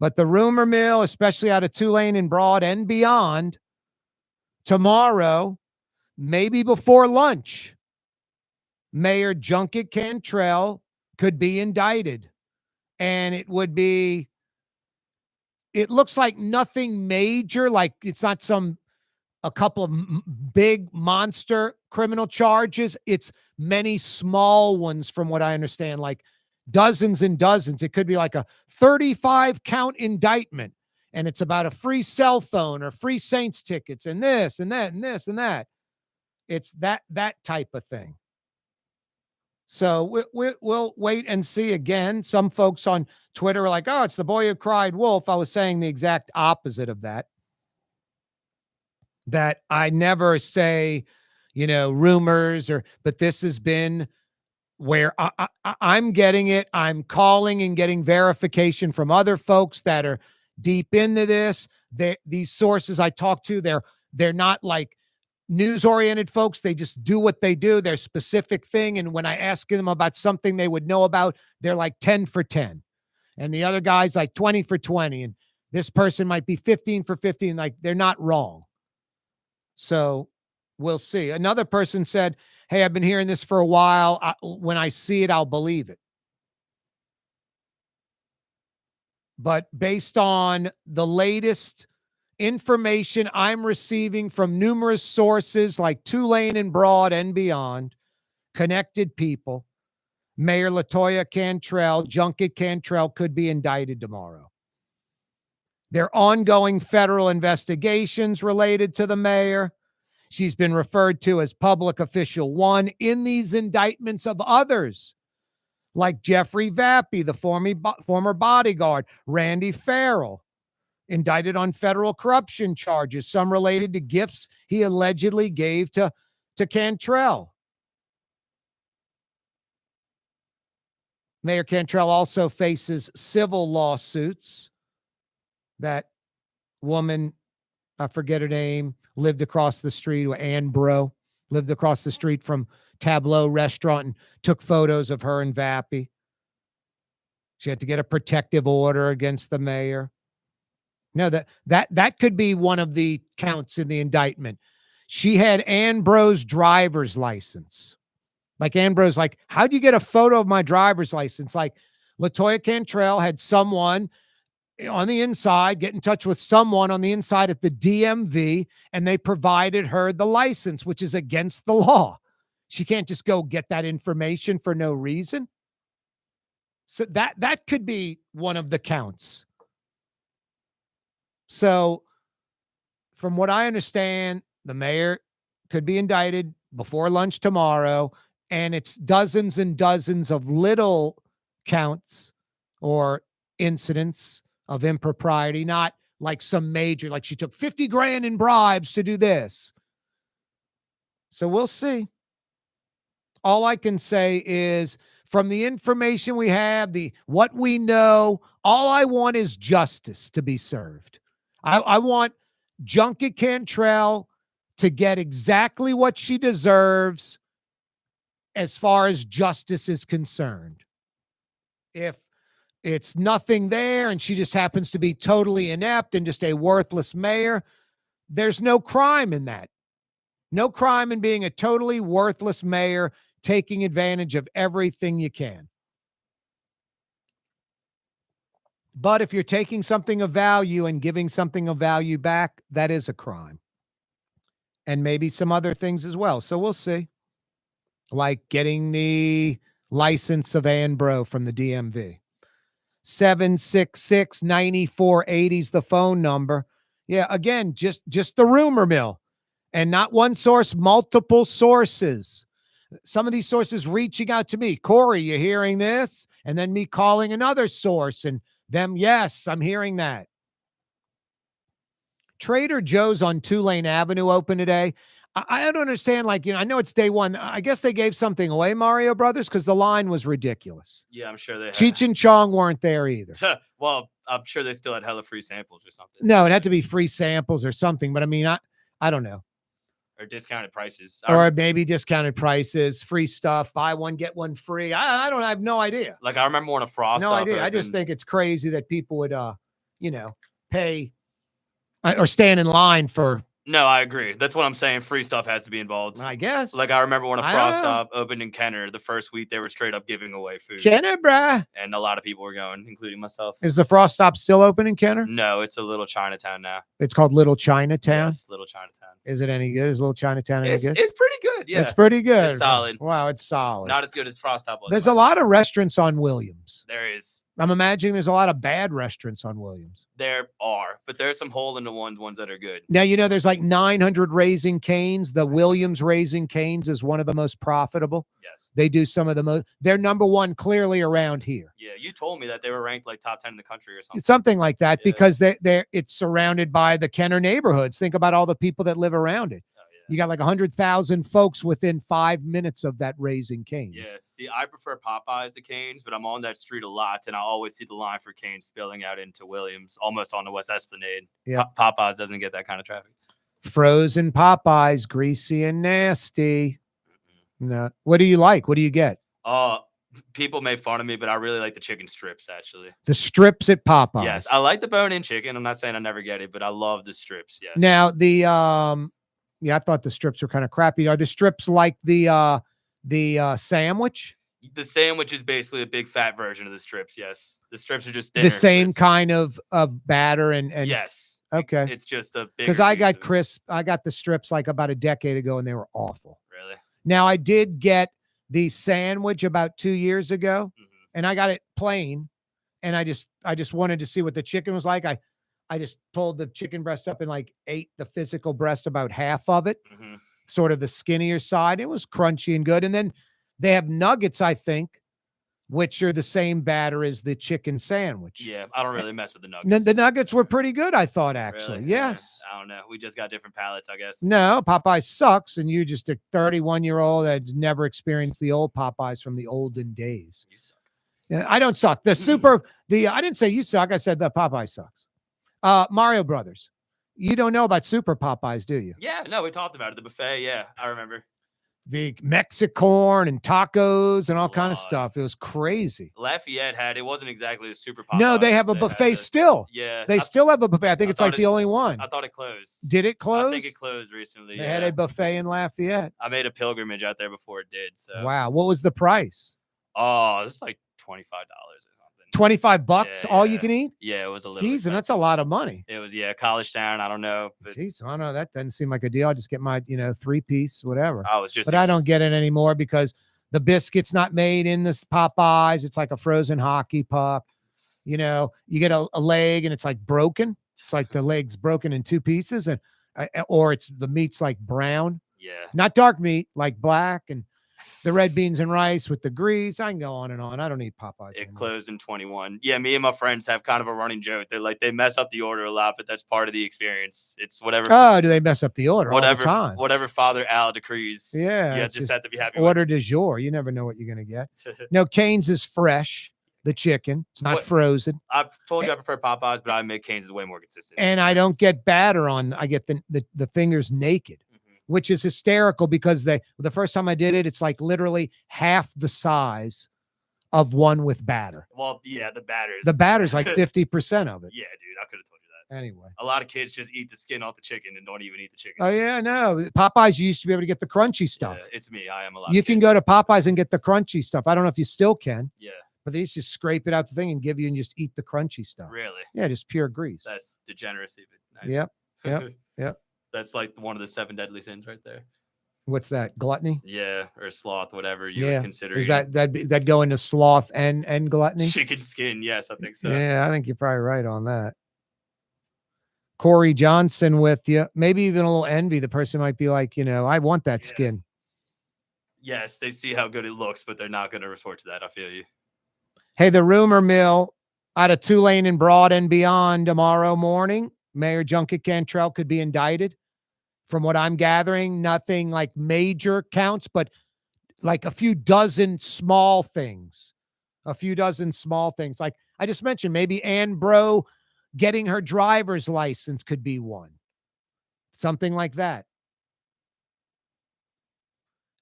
But the rumor mill, especially out of Tulane and Broad and beyond, tomorrow, maybe before lunch, Mayor Junket Cantrell could be indicted. And it looks like nothing major, like it's not a couple of big monster criminal charges. It's many small ones from what I understand, like dozens and dozens. It could be like a 35 count indictment, and it's about a free cell phone or free Saints tickets and this and that and this and that. It's that type of thing. So we'll wait and see. Again, some folks on Twitter are like, oh, it's the boy who cried wolf. I was saying the exact opposite of that. That I never say, rumors but this has been where I'm getting it. I'm calling and getting verification from other folks that are deep into this. These sources I talk to, they're not like news-oriented folks. They just do what they do, their specific thing. And when I ask them about something they would know about, they're like 10 for 10. And the other guy's like 20 for 20. And this person might be 15 for 15. Like, they're not wrong. So we'll see. Another person said, hey, I've been hearing this for a while. When I see it, I'll believe it. But based on the latest information I'm receiving from numerous sources like Tulane and Broad and beyond, connected people, Mayor LaToya Cantrell, Junket Cantrell could be indicted tomorrow. There are ongoing federal investigations related to the mayor. She's been referred to as Public Official 1 in these indictments of others, like Jeffrey Vappy, the former bodyguard, Randy Farrell, indicted on federal corruption charges, some related to gifts he allegedly gave to Cantrell. Mayor Cantrell also faces civil lawsuits. That woman, I forget her name, lived across the street, Ann Bro, lived across the street from Tableau Restaurant and took photos of her and Vappy. She had to get a protective order against the mayor. No, that could be one of the counts in the indictment. She had Ambrose's driver's license. Like Ambrose, like, how'd you get a photo of my driver's license? Like LaToya Cantrell had someone on the inside get in touch with someone on the inside at the DMV, and they provided her the license, which is against the law. She can't just go get that information for no reason. So that could be one of the counts. So from what I understand, the mayor could be indicted before lunch tomorrow, and it's dozens and dozens of little counts or incidents of impropriety, not like some major, like she took 50 grand in bribes to do this. So we'll see. All I can say is from the information we have, what we know, all I want is justice to be served. I want Junket Cantrell to get exactly what she deserves as far as justice is concerned. If it's nothing there and she just happens to be totally inept and just a worthless mayor, there's no crime in that. No crime in being a totally worthless mayor, taking advantage of everything you can. But if you're taking something of value and giving something of value back, that is a crime. And maybe some other things as well. So we'll see. Like getting the license of Ambro from the DMV. 766-9480 is the phone number. Yeah, again, just the rumor mill. And not one source, multiple sources. Some of these sources reaching out to me. Corey, you hearing this? And then me calling another source and them, yes, I'm hearing that. Trader Joe's on Tulane Avenue open today. I don't understand. Like, I know it's day one. I guess they gave something away, Mario Brothers, because the line was ridiculous. Yeah, I'm sure they had. Cheech and Chong weren't there either. Well, I'm sure they still had hella free samples or something. No, it had to be free samples or something. But I mean, I don't know. Or discounted prices. Or maybe discounted prices, free stuff, buy one, get one free. I have no idea. Like I remember when a Frost. No idea. I just think it's crazy that people would, pay or stand in line for. No, I agree. That's what I'm saying. Free stuff has to be involved. I guess. Like I remember when a Frost Stop opened in Kenner, the first week they were straight up giving away food. Kenner, bruh. And a lot of people were going, including myself. Is the Frost Stop still open in Kenner? No, it's a little Chinatown now. It's called Little Chinatown? Yes, Little Chinatown. Is it any good? Is Little Chinatown any good? It's pretty good, yeah. It's pretty good. It's solid. Wow, it's solid. Not as good as Frost Stop was. There's a lot of restaurants on Williams. There is. I'm imagining there's a lot of bad restaurants on Williams. There are, but there's some hole in the ones that are good. Now, there's like 900 Raising Cane's. The Williams Raising Cane's is one of the most profitable. Yes. They do some of the most. They're number one clearly around here. Yeah, you told me that they were ranked like top 10 in the country or something. Something like that because it's surrounded by the Kenner neighborhoods. Think about all the people that live around it. You got like 100,000 folks within 5 minutes of that Raising Cane's. Yeah. See, I prefer Popeyes to Cane's, but I'm on that street a lot, and I always see the line for Cane's spilling out into Williams, almost on the West Esplanade. Yeah. Popeyes doesn't get that kind of traffic. Frozen Popeyes, greasy and nasty. No. What do you like? What do you get? People make fun of me, but I really like the chicken strips, actually. The strips at Popeyes. Yes, I like the bone-in chicken. I'm not saying I never get it, but I love the strips. Yes. Now I thought the strips were kind of crappy. Are the strips like the sandwich? The sandwich is basically a big fat version of the strips. Yes, the strips are just the same kind of batter and yes. Okay, it's just a big. Because I got the strips like about a decade ago and they were awful. Really? Now I did get the sandwich about 2 years ago, and I got it plain, and I just wanted to see what the chicken was like. I just pulled the chicken breast up and like ate the physical breast, about half of it, sort of the skinnier side. It was crunchy and good. And then they have nuggets, I think, which are the same batter as the chicken sandwich. Yeah, I don't really mess with the nuggets. The nuggets were pretty good, I thought, actually. Really? Yes. I don't know. We just got different palates, I guess. No, Popeye sucks, and you just a 31-year-old that's never experienced the old Popeyes from the olden days. You suck. Yeah, I don't suck. I didn't say you suck. I said the Popeye sucks. Mario Brothers, you don't know about Super Popeyes, do you? Yeah, no, we talked about it. The buffet, yeah, I remember. the Mexicorn and tacos and all kind of stuff. It was crazy. Lafayette it wasn't exactly a super No, they have a buffet still. Yeah. They still have a buffet. I think it's like the only one. I thought it closed. Did it close? I think it closed recently. They had a buffet in Lafayette. I made a pilgrimage out there before it did. So Wow. What was the price? Oh, it's like $25 or something. $25 all you can eat? Yeah, it was a little. Jeez, and that's a lot of money. It was college town. I don't know. But Jeez, I don't know. That doesn't seem like a deal. I'll just get my 3-piece, whatever. I was just. But I don't get it anymore because the biscuit's not made in this Popeyes. It's like a frozen hockey puck. You get a leg and it's like broken. It's like the leg's broken in 2 pieces, and or it's the meat's like brown. Yeah. Not dark meat, like black, and the red beans and rice with the grease. I can go on and on. I don't eat Popeyes It anymore. closed in 21. Yeah, me and my friends have kind of a running joke. They mess up the order a lot, but that's part of the experience. It's whatever. Oh, do they mess up the order all the time? Whatever Father Al decrees. Yeah. You it's just have to be happy order du jour. You never know what you're going to get. No, Cane's is fresh. The chicken. It's not frozen. I've told you I prefer Popeyes, but I make Cane's is way more consistent. And I don't get batter on. I get the fingers naked, which is hysterical because the first time I did it, it's like literally half the size of one with batter. Well, yeah, the batter's. The batter's like 50% of it. Yeah, dude, I could have told you that. Anyway. A lot of kids just eat the skin off the chicken and don't even eat the chicken. Oh, yeah, no. Popeyes, you used to be able to get the crunchy stuff. Yeah, it's me. I am a lot. You can go to Popeyes and get the crunchy stuff. I don't know if you still can. Yeah. But they used to scrape it out the thing and give you and just eat the crunchy stuff. Really? Yeah, just pure grease. That's degeneracy. But nice. Yep. That's like one of the 7 deadly sins right there. What's that? Gluttony? Yeah, or sloth, whatever you would consider. Is that go into sloth and gluttony? Chicken skin? Yes, I think so. Yeah, I think you're probably right on that. Corey Johnson with you. Maybe even a little envy. The person might be like, I want that skin. Yes, they see how good it looks, but they're not going to resort to that. I feel you. Hey, the rumor mill out of Tulane and Broad and beyond tomorrow morning. Mayor Junket Cantrell could be indicted. From what I'm gathering, nothing like major counts, but like a few dozen small things. Like I just mentioned, maybe Ann Bro getting her driver's license could be one. Something like that.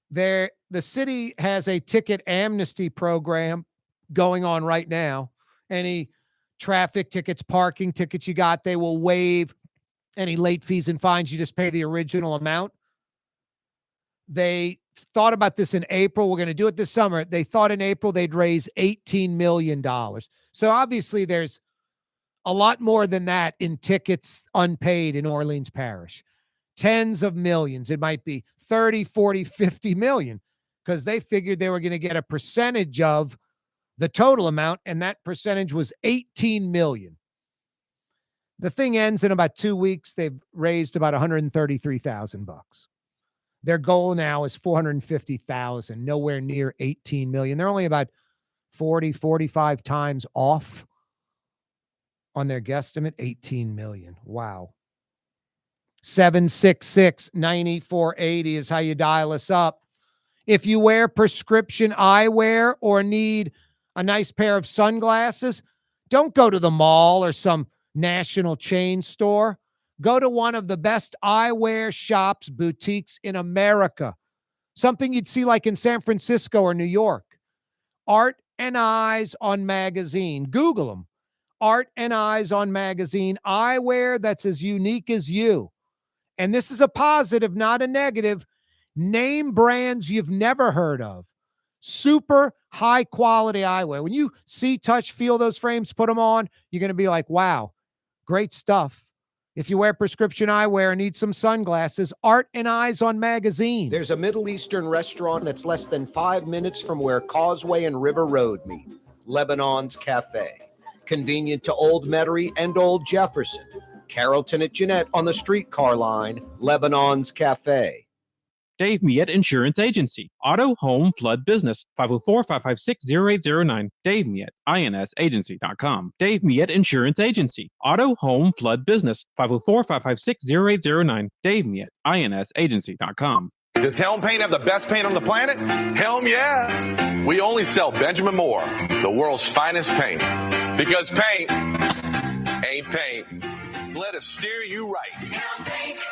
The city has a ticket amnesty program going on right now. Any traffic tickets, parking tickets you got, they will waive any late fees and fines. You just pay the original amount. They thought about this in April. We're going to do it this summer. They thought in April they'd raise $18 million. So obviously there's a lot more than that in tickets unpaid in Orleans Parish. Tens of millions. It might be 30, 40, 50 million because they figured they were going to get a percentage of the total amount, and that percentage was 18 million. The thing ends in about 2 weeks. They've raised about $133,000. Their goal now is 450,000, nowhere near 18 million. They're only about 40, 45 times off on their guesstimate, 18 million. Wow. 766-9480 is how you dial us up. If you wear prescription eyewear or need a nice pair of sunglasses, don't go to the mall or some national chain store. Go to one of the best eyewear shops, boutiques in America. Something you'd see like in San Francisco or New York. Art and Eyes on Magazine. Google them. Art and Eyes on Magazine. Eyewear that's as unique as you. And this is a positive, not a negative. Name brands you've never heard of. Super high quality eyewear. When you see, touch, feel those frames, put them on, you're going to be like, wow, great stuff. If you wear prescription eyewear and need some sunglasses, Art and Eyes on Magazine. There's a Middle Eastern restaurant that's less than 5 minutes from where Causeway and River Road meet. Lebanon's Cafe. Convenient to Old Metairie and Old Jefferson. Carrollton at Jeanette on the streetcar line. Lebanon's Cafe. Dave Miette Insurance Agency. Auto, home, flood, business. 504-556-0809. Dave Miette, insagency.com. Dave Miette Insurance Agency. Auto, home, flood, business. 504-556-0809. Dave Miette, insagency.com. Does Helm Paint have the best paint on the planet? Helm, yeah. We only sell Benjamin Moore, the world's finest paint. Because paint ain't paint. Let us steer you right. Helm Paint.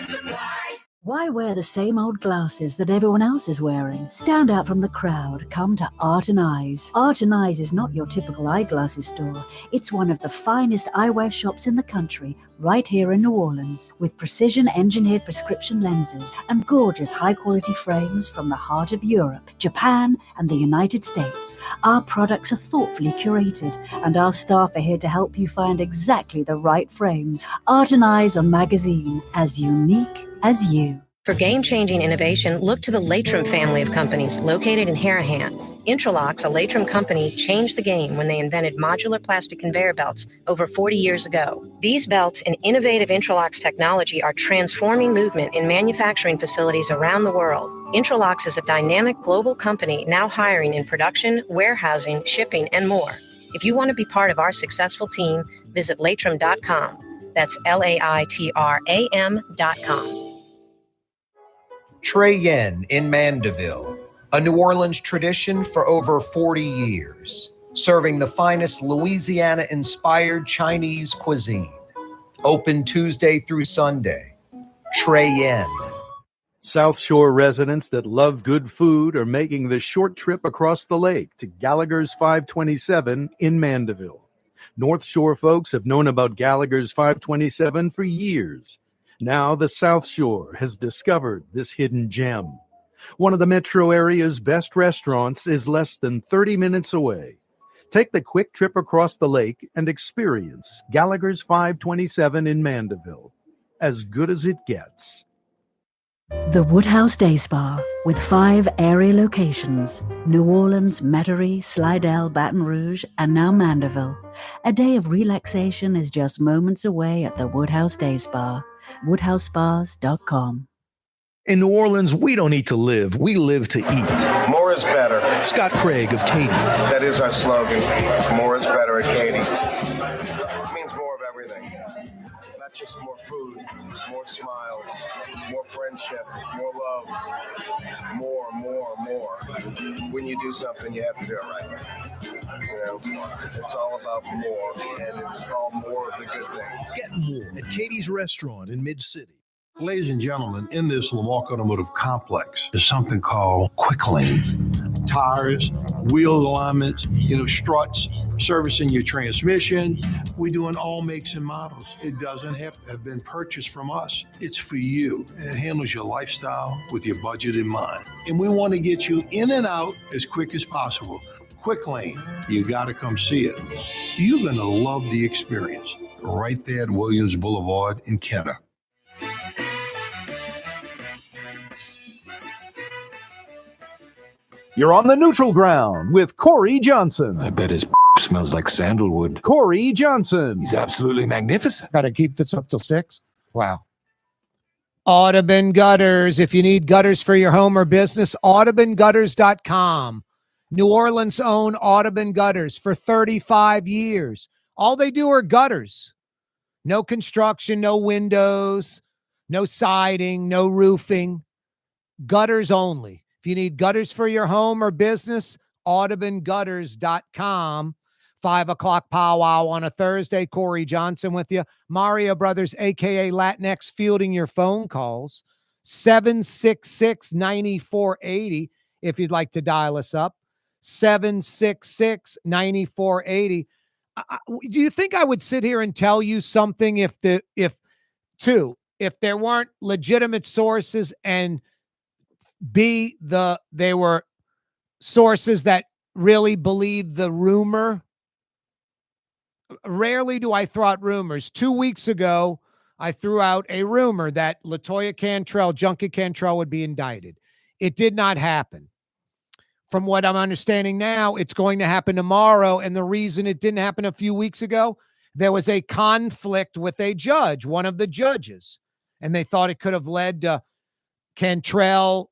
Supply. Why wear the same old glasses that everyone else is wearing? Stand out from the crowd. Come to Art and Eyes. Art and Eyes is not your typical eyeglasses store. It's one of the finest eyewear shops in the country, right here in New Orleans, with precision-engineered prescription lenses and gorgeous high-quality frames from the heart of Europe, Japan, and the United States. Our products are thoughtfully curated, and our staff are here to help you find exactly the right frames. Art and Eyes on Magazine, as unique as you. For game-changing innovation, look to the Latrim family of companies located in Harahan. Intralox, a Latrim company, changed the game when they invented modular plastic conveyor belts over 40 years ago. These belts and innovative Intralox technology are transforming movement in manufacturing facilities around the world. Intralox is a dynamic global company now hiring in production, warehousing, shipping, and more. If you want to be part of our successful team, visit latrim.com. That's LAITRAM.com. Trey Yen in Mandeville, a New Orleans tradition for over 40 years, serving the finest Louisiana-inspired Chinese cuisine. Open Tuesday through Sunday. Trey Yen. South Shore residents that love good food are making the short trip across the lake to Gallagher's 527 in Mandeville. North Shore folks have known about Gallagher's 527 for years. Now the South Shore has discovered this hidden gem. One of the metro area's best restaurants is less than 30 minutes away. Take the quick trip across the lake and experience Gallagher's 527 in Mandeville. As good as it gets. The Woodhouse Day Spa, with 5 area locations: New Orleans, Metairie, Slidell, Baton Rouge, and now Mandeville. A day of relaxation is just moments away at the Woodhouse Day Spa. WoodhouseSpas.com. In New Orleans, we don't eat to live, we live to eat. More is better. Scott Craig of Katie's. That is our slogan. More is better at Katie's. It means more of everything. Not just more food, more smiles, more friendship, more love, more. When you do something, you have to do it right. You know, it's all about more, and it's all more of the good things. Get more at Katie's Restaurant in Mid-City. Ladies and gentlemen, in this Lamarck Automotive Complex is something called Quick Lane. Tires, wheel alignments, struts, servicing your transmission. We're doing all makes and models. It doesn't have to have been purchased from us. It's for you. It handles your lifestyle with your budget in mind. And we want to get you in and out as quick as possible. Quick Lane, you got to come see it. You're going to love the experience. Right there at Williams Boulevard in Kenner. You're on the neutral ground with Corey Johnson. I bet his smells like sandalwood. Corey Johnson. He's absolutely magnificent. Got to keep this up till 6. Wow. Audubon Gutters. If you need gutters for your home or business, audubongutters.com. New Orleans' own Audubon Gutters for 35 years. All they do are gutters. No construction, no windows, no siding, no roofing. Gutters only. If you need gutters for your home or business, audubongutters.com. 5 o'clock powwow on a Thursday. Corey Johnson with you. Mario Brothers, a.k.a. Latinx, fielding your phone calls. 766-9480 if you'd like to dial us up. 766-9480. Do you think I would sit here and tell you something if there weren't legitimate sources, and B, they were sources that really believe the rumor? Rarely do I throw out rumors. 2 weeks ago, I threw out a rumor that LaToya Cantrell, Junkie Cantrell, would be indicted. It did not happen. From what I'm understanding now, it's going to happen tomorrow. And the reason it didn't happen a few weeks ago, there was a conflict with a judge, one of the judges, and they thought it could have led to Cantrell,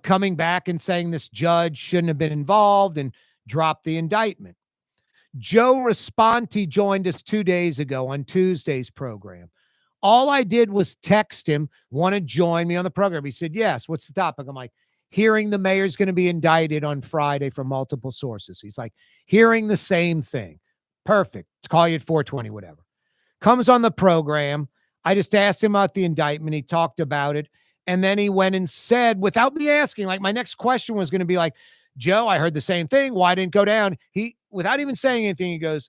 coming back and saying this judge shouldn't have been involved and dropped the indictment. Joe Responti joined us 2 days ago on Tuesday's program. All I did was text him, want to join me on the program. He said, yes. What's the topic? I'm like, hearing the mayor's going to be indicted on Friday from multiple sources. He's like, hearing the same thing. Perfect. Let's call you at 420, whatever. Comes on the program. I just asked him about the indictment. He talked about it. And then he went and said, without me asking, like my next question was going to be like, Joe, I heard the same thing. Why didn't it go down? He, without even saying anything, he goes,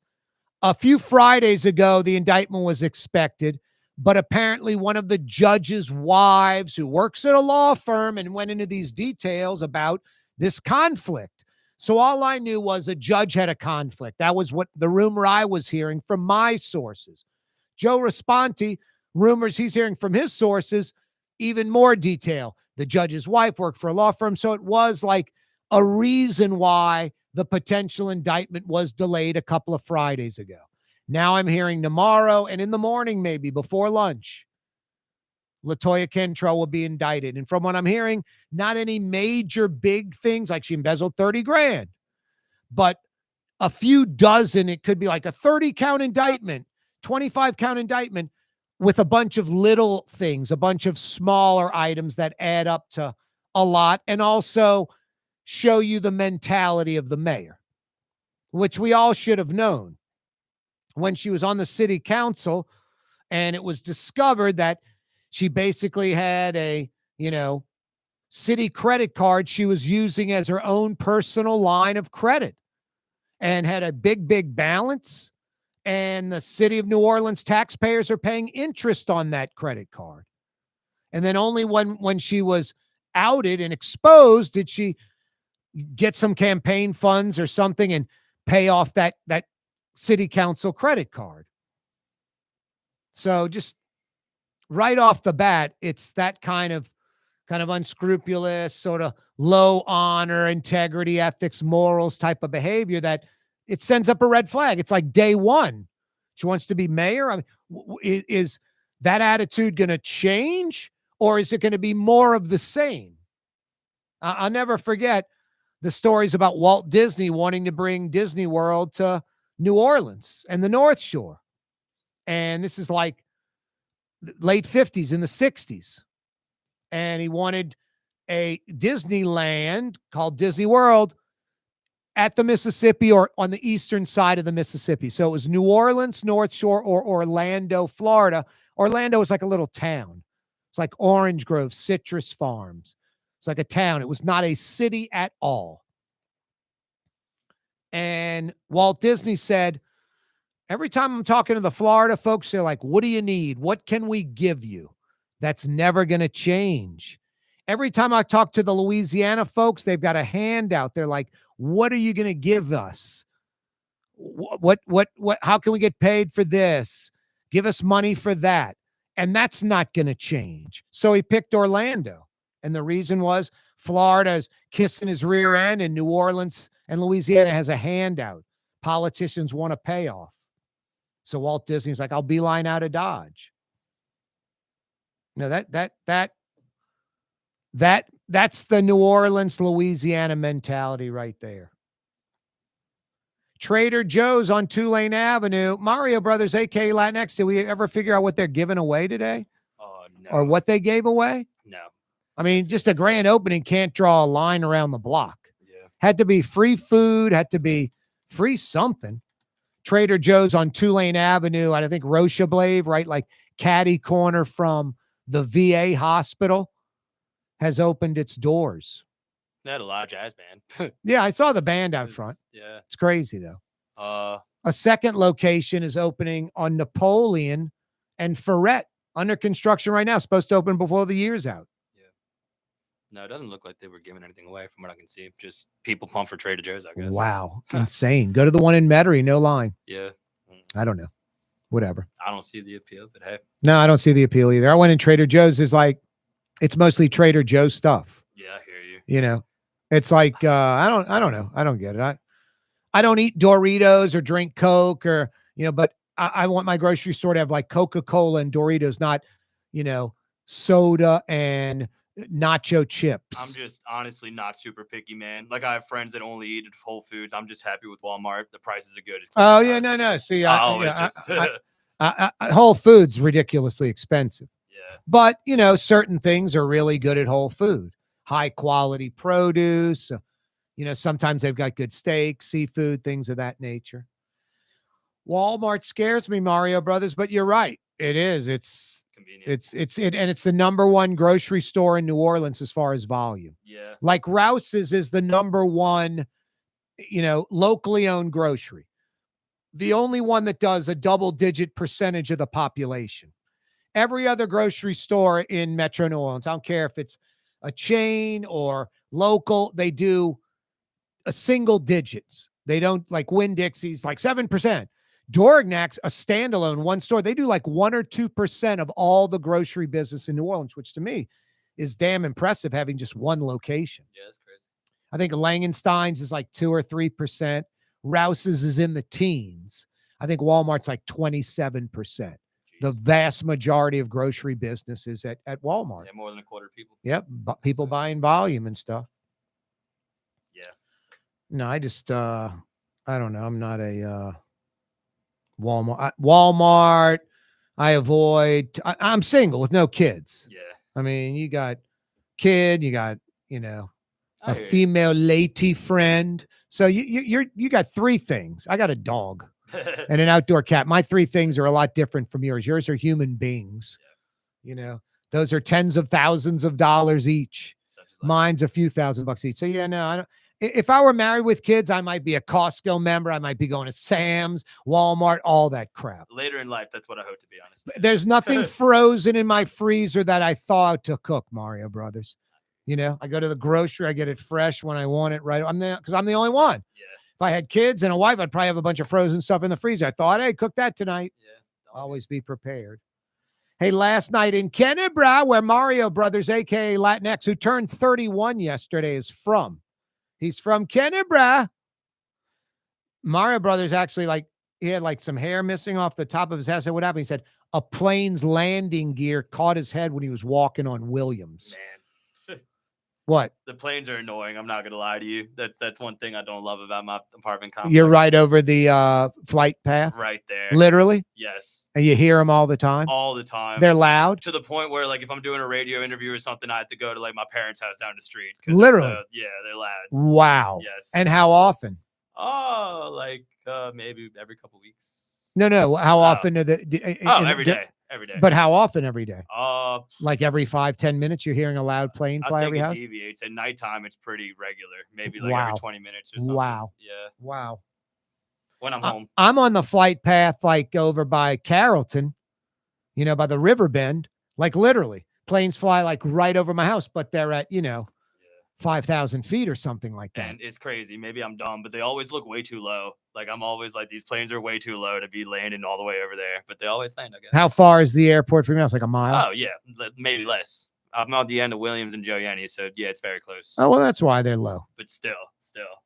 a few Fridays ago, the indictment was expected, but apparently one of the judge's wives who works at a law firm and went into these details about this conflict. So all I knew was a judge had a conflict. That was what the rumor I was hearing from my sources. Joe Responti, rumors he's hearing from his sources, even more detail. The judge's wife worked for a law firm, so it was like a reason why the potential indictment was delayed a couple of Fridays ago. Now I'm hearing tomorrow and in the morning, maybe before lunch, LaToya Cantrell will be indicted. And from what I'm hearing, not any major big things like she embezzled 30 grand, but a few dozen. It could be like a 30 count indictment, 25 count indictment with a bunch of little things, a bunch of smaller items that add up to a lot, and also show you the mentality of the mayor, which we all should have known when she was on the city council and it was discovered that she basically had a, city credit card she was using as her own personal line of credit and had a big, big balance. And the city of New Orleans taxpayers are paying interest on that credit card. And then only when she was outed and exposed did she get some campaign funds or something and pay off that city council credit card. So just right off the bat, it's that kind of unscrupulous, sort of low honor, integrity, ethics, morals type of behavior that it sends up a red flag. It's like day one. She wants to be mayor. I mean, is that attitude going to change, or is it going to be more of the same? I'll never forget the stories about Walt Disney wanting to bring Disney World to New Orleans and the North Shore. And this is like late 50s in the 60s. And he wanted a Disneyland called Disney World at the Mississippi or on the eastern side of the Mississippi. So it was New Orleans, North Shore, or Orlando, Florida. Orlando was like a little town. It's like Orange Grove, Citrus Farms. It's like a town. It was not a city at all. And Walt Disney said, every time I'm talking to the Florida folks, they're like, what do you need? What can we give you? That's never going to change. Every time I talk to the Louisiana folks, they've got a handout. They're like, what are you going to give us? What, how can we get paid for this? Give us money for that. And that's not going to change. So he picked Orlando. And the reason was Florida's kissing his rear end and New Orleans and Louisiana has a handout. Politicians want a payoff. So Walt Disney's like, I'll beeline out of Dodge. No, that's the New Orleans, Louisiana mentality right there. Trader Joe's on Tulane Avenue. Mario Brothers, a.k.a. Latinx. Did we ever figure out what they're giving away today? No. Or what they gave away? No. I mean, just a grand opening can't draw a line around the block. Yeah. Had to be free food, had to be free something. Trader Joe's on Tulane Avenue, I think Rocheblave, right? Like caddy corner from the VA hospital, has opened its doors. They had a lot of jazz band. Yeah, I saw the band out front. Yeah. It's crazy, though. A second location is opening on Napoleon and Ferret, under construction right now. Supposed to open before the year's out. No, it doesn't look like they were giving anything away from what I can see. Just people pumped for Trader Joe's, I guess. Wow. Insane. Go to the one in Metairie, no line. Yeah. I don't know. Whatever. I don't see the appeal, but hey. No, I don't see the appeal either. I went in Trader Joe's. Is like, it's mostly Trader Joe stuff. Yeah, I hear you. You know, it's like, I don't know. I don't get it. I don't eat Doritos or drink Coke or, but I want my grocery store to have like Coca-Cola and Doritos, not, soda and nacho chips. I'm just honestly not super picky, man. Like I have friends that only eat at Whole Foods. I'm just happy with Walmart. The prices are good. Oh yeah, no. See, Whole Foods ridiculously expensive. Yeah. But certain things are really good at Whole Food. High quality produce. Sometimes they've got good steak, seafood, things of that nature. Walmart scares me, Mario Brothers, but you're right. It is. And it's the number one grocery store in New Orleans as far as volume. Yeah. Like Rouse's is the number one, locally owned grocery. The only one that does a double-digit percentage of the population. Every other grocery store in Metro New Orleans, I don't care if it's a chain or local, they do a single digits. They don't like Winn-Dixie's like 7%. Dorignac's a standalone one store. They do like 1 or 2% of all the grocery business in New Orleans, which to me is damn impressive having just one location. Yeah, that's crazy. I think Langenstein's is like 2 or 3%. Rouse's is in the teens. I think Walmart's like 27%. The vast majority of grocery business is at Walmart. Yeah, more than a quarter of people. Yep. People buying volume and stuff. Yeah. No, I just, I don't know. I'm not a Walmart. I avoid, I'm single with no kids. Yeah. I mean, you got kid, you got, I a hear you. female lady friend. So you got three things. I got a dog and an outdoor cat. My three things are a lot different from yours. Yours are human beings. Those are tens of thousands of dollars each. Mine's a few $1,000s each. So yeah, no, I don't. If I were married with kids, I might be a Costco member. I might be going to Sam's, Walmart, all that crap. Later in life, that's what I hope to be, honestly. There's nothing frozen in my freezer that I thaw out to cook, Mario Brothers. I go to the grocery, I get it fresh when I want it, right? Because I'm the only one. Yeah. If I had kids and a wife, I'd probably have a bunch of frozen stuff in the freezer. I thought, hey, cook that tonight. Yeah. Always be prepared. Hey, last night in Kennebra, where Mario Brothers, a.k.a. Latinx, who turned 31 yesterday, is from. He's from Kennebra. Mario Brothers actually, he had some hair missing off the top of his head. I said, what happened? He said, a plane's landing gear caught his head when he was walking on Williams. Man. What? The planes are annoying. I'm not gonna lie to you. That's one thing I don't love about my apartment complex. You're right over the flight path? Right there. Literally? Yes. And you hear them all the time? All the time. They're loud? To the point where, if I'm doing a radio interview or something, I have to go to my parents' house down the street. Literally? Yeah, they're loud. Wow. Yes. And how often? Oh, maybe every couple weeks. No. How often are Every day. Every day. But how often every day? Like every 5-10 minutes, you're hearing a loud plane fly I over think your it house? deviates. At nighttime, it's pretty regular. Maybe Wow. every 20 minutes or something. Wow. Yeah. Wow. When I'm home. I'm on the flight path, over by Carrollton, by the river bend, literally. Planes fly right over my house, but they're at, 5,000 feet or something like that. And it's crazy. Maybe I'm dumb, but they always look way too low. I'm always these planes are way too low to be landing all the way over there, but they always land, I guess. How far is the airport from your house? Like a mile? Oh, yeah. Maybe less. I'm on the end of Williams and Joe Yenny, so yeah, it's very close. Oh, well, that's why they're low. But still.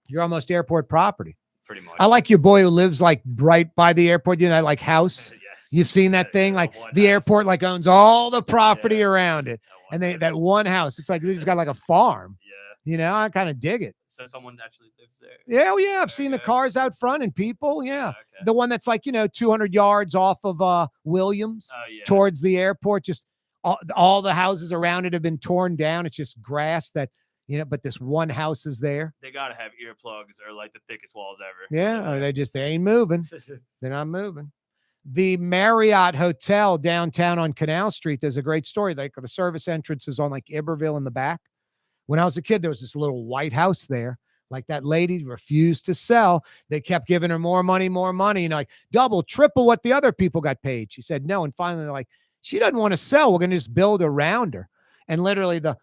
You're almost airport property. Pretty much. I like your boy who lives right by the airport. That house. Yes. You've seen that thing? The airport owns all the property around it. And that one house, it's like they just got a farm. Yeah. I kind of dig it. So someone actually lives there. Yeah, yeah. I've seen the cars out front and people. Yeah. Okay. The one that's 200 yards off of Williams towards the airport. Just all the houses around it have been torn down. It's just grass that, but this one house is there. They got to have earplugs or the thickest walls ever. Yeah. Or they ain't moving. They're not moving. The Marriott Hotel downtown on Canal Street, there's a great story. The service entrance is on Iberville in the back. When I was a kid, there was this little white house there. That lady refused to sell. They kept giving her more money, double, triple what the other people got paid. She said no. And finally, they're she doesn't want to sell. We're going to just build around her. And literally the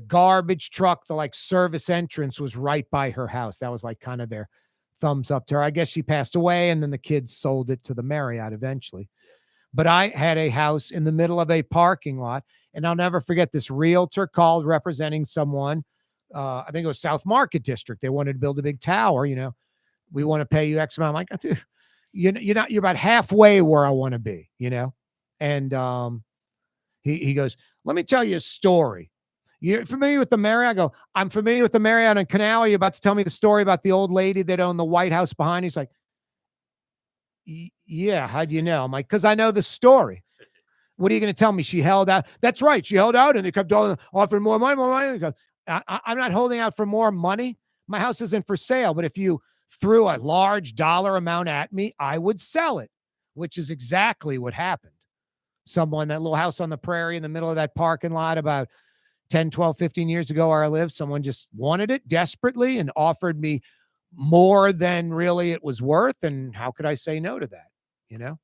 garbage truck, the service entrance was right by her house. That was kind of their thumbs up to her. I guess she passed away and then the kids sold it to the Marriott eventually. But I had a house in the middle of a parking lot. And I'll never forget this realtor called representing someone. I think it was South Market District. They wanted to build a big tower. We want to pay you X amount. I'm like, dude, you're about halfway where I want to be, And he goes, let me tell you a story. You're familiar with the Marriott? I go, I'm familiar with the Marriott on Canal. Are you about to tell me the story about the old lady that owned the White House behind? He's like, yeah, how'd you know? I'm like, because I know the story. What are you going to tell me? She held out. That's right. She held out and they kept offering more money. He goes, I'm not holding out for more money. My house isn't for sale. But if you threw a large dollar amount at me, I would sell it, which is exactly what happened. Someone, that little house on the prairie in the middle of that parking lot about 10, 12, 15 years ago where I lived, someone just wanted it desperately and offered me more than really it was worth. And how could I say no to that? You know?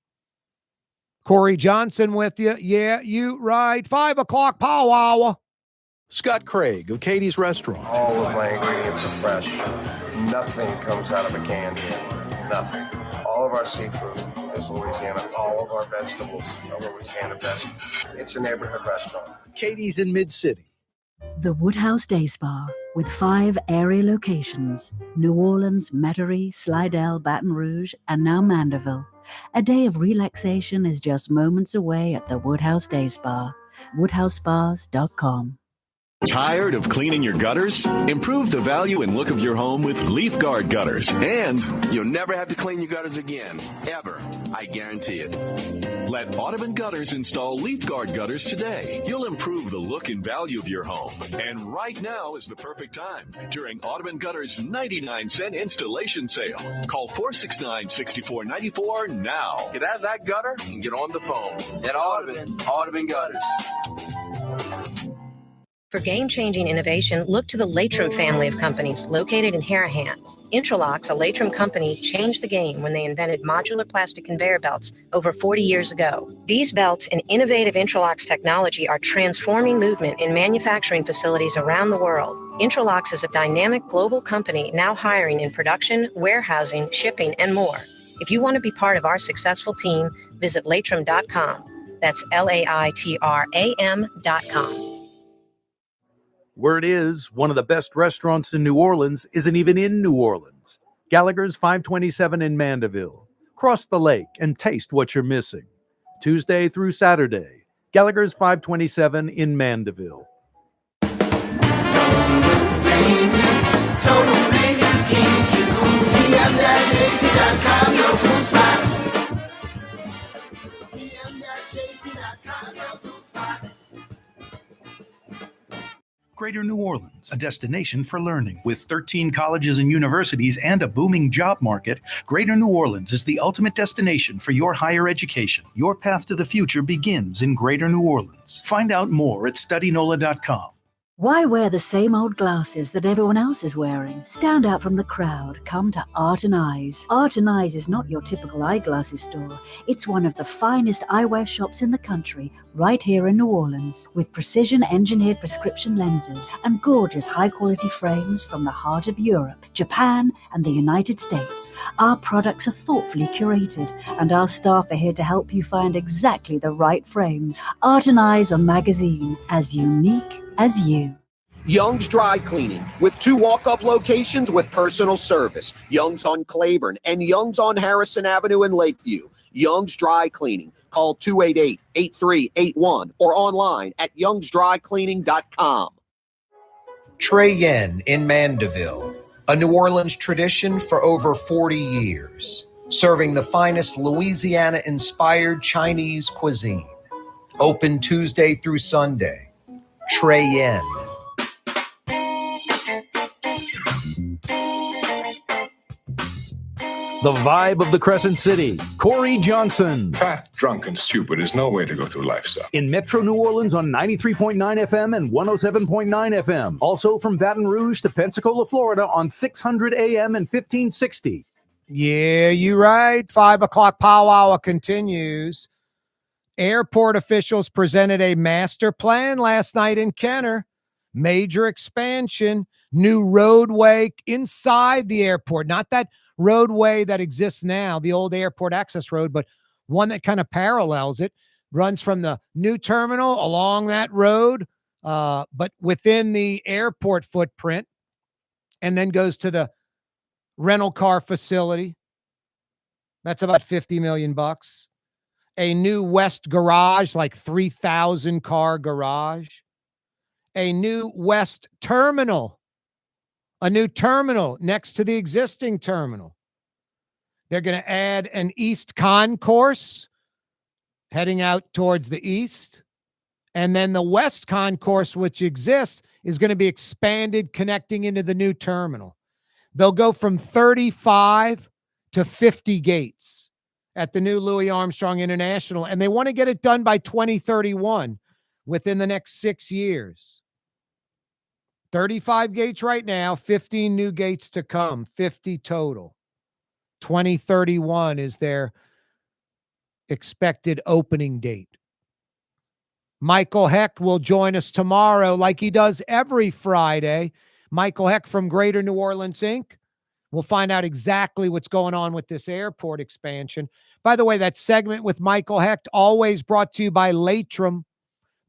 Corey Johnson with you. Yeah, you right. 5 o'clock powwow. Scott Craig of Katie's Restaurant. All of my ingredients are fresh. Nothing comes out of a can here. Nothing. All of our seafood is Louisiana. All of our vegetables are Louisiana vegetables. It's a neighborhood restaurant. Katie's in Mid-City. The Woodhouse Day Spa, with 5 area locations: New Orleans, Metairie, Slidell, Baton Rouge, and now Mandeville. A day of relaxation is just moments away at the Woodhouse Day Spa. WoodhouseSpas.com. Tired of cleaning your gutters? Improve the value and look of your home with Leaf Guard gutters. And you'll never have to clean your gutters again. Ever. I guarantee it. Let Audubon Gutters install Leaf Guard gutters today. You'll improve the look and value of your home. And right now is the perfect time during Audubon Gutters' 99-cent installation sale. Call 469-6494 now. Get out of that gutter and get on the phone. At Audubon Gutters. For game-changing innovation, look to the Latrim family of companies located in Harahan. Intralocks, a Latrim company, changed the game when they invented modular plastic conveyor belts over 40 years ago. These belts and innovative Intralocks technology are transforming movement in manufacturing facilities around the world. Intralocks is a dynamic global company now hiring in production, warehousing, shipping, and more. If you want to be part of our successful team, visit latrim.com. That's LAITRAM.com. Word is, one of the best restaurants in New Orleans isn't even in New Orleans. Gallagher's 527 in Mandeville. Cross the lake and taste what you're missing. Tuesday through Saturday. Gallagher's 527 in Mandeville. Total maintenance keeps you cool. TM-AC.com, your cool spot. TM-AC.com, your cool spot. Greater New Orleans, a destination for learning. With 13 colleges and universities and a booming job market, Greater New Orleans is the ultimate destination for your higher education. Your path to the future begins in Greater New Orleans. Find out more at studynola.com. Why wear the same old glasses that everyone else is wearing? Stand out from the crowd. Come to Art and Eyes. Art and Eyes is not your typical eyeglasses store. It's one of the finest eyewear shops in the country, right here in New Orleans, with precision-engineered prescription lenses and gorgeous high-quality frames from the heart of Europe, Japan, and the United States. Our products are thoughtfully curated, and our staff are here to help you find exactly the right frames. Art and Eyes on Magazine, as unique as you. Young's Dry Cleaning, with 2 walk-up locations with personal service. Young's on Claiborne and Young's on Harrison Avenue in Lakeview. Young's Dry Cleaning. Call 288-8381 or online at youngsdrycleaning.com. Trey Yen in Mandeville, a New Orleans tradition for over 40 years, serving the finest Louisiana-inspired Chinese cuisine. Open Tuesday through Sunday. Trey Yen. The vibe of the Crescent City, Corey Johnson. Fat, drunk, and stupid is no way to go through life, sir. In Metro New Orleans on 93.9 FM and 107.9 FM. Also from Baton Rouge to Pensacola, Florida on 600 AM and 1560. Yeah, you right. 5 o'clock powwow continues. Airport officials presented a master plan last night in Kenner. Major expansion, new roadway inside the airport. Not that roadway that exists now, the old airport access road, but one that kind of parallels it. Runs from the new terminal along that road, but within the airport footprint, and then goes to the rental car facility. That's about $50 million. A new West garage, like 3,000 car garage. A new West terminal. A new terminal next to the existing terminal. They're going to add an East Concourse heading out towards the east. And then the West Concourse, which exists, is going to be expanded, connecting into the new terminal. They'll go from 35 to 50 gates. at the new Louis Armstrong International, and they want to get it done by 2031, within the next 6 years. 35 gates right now, 15 new gates to come, 50 total. 2031 is their expected opening date. Michael Heck will join us tomorrow like he does every Friday. Michael Heck from Greater New Orleans, Inc. We'll find out exactly what's going on with this airport expansion. By the way, that segment with Michael Hecht, always brought to you by Latrim,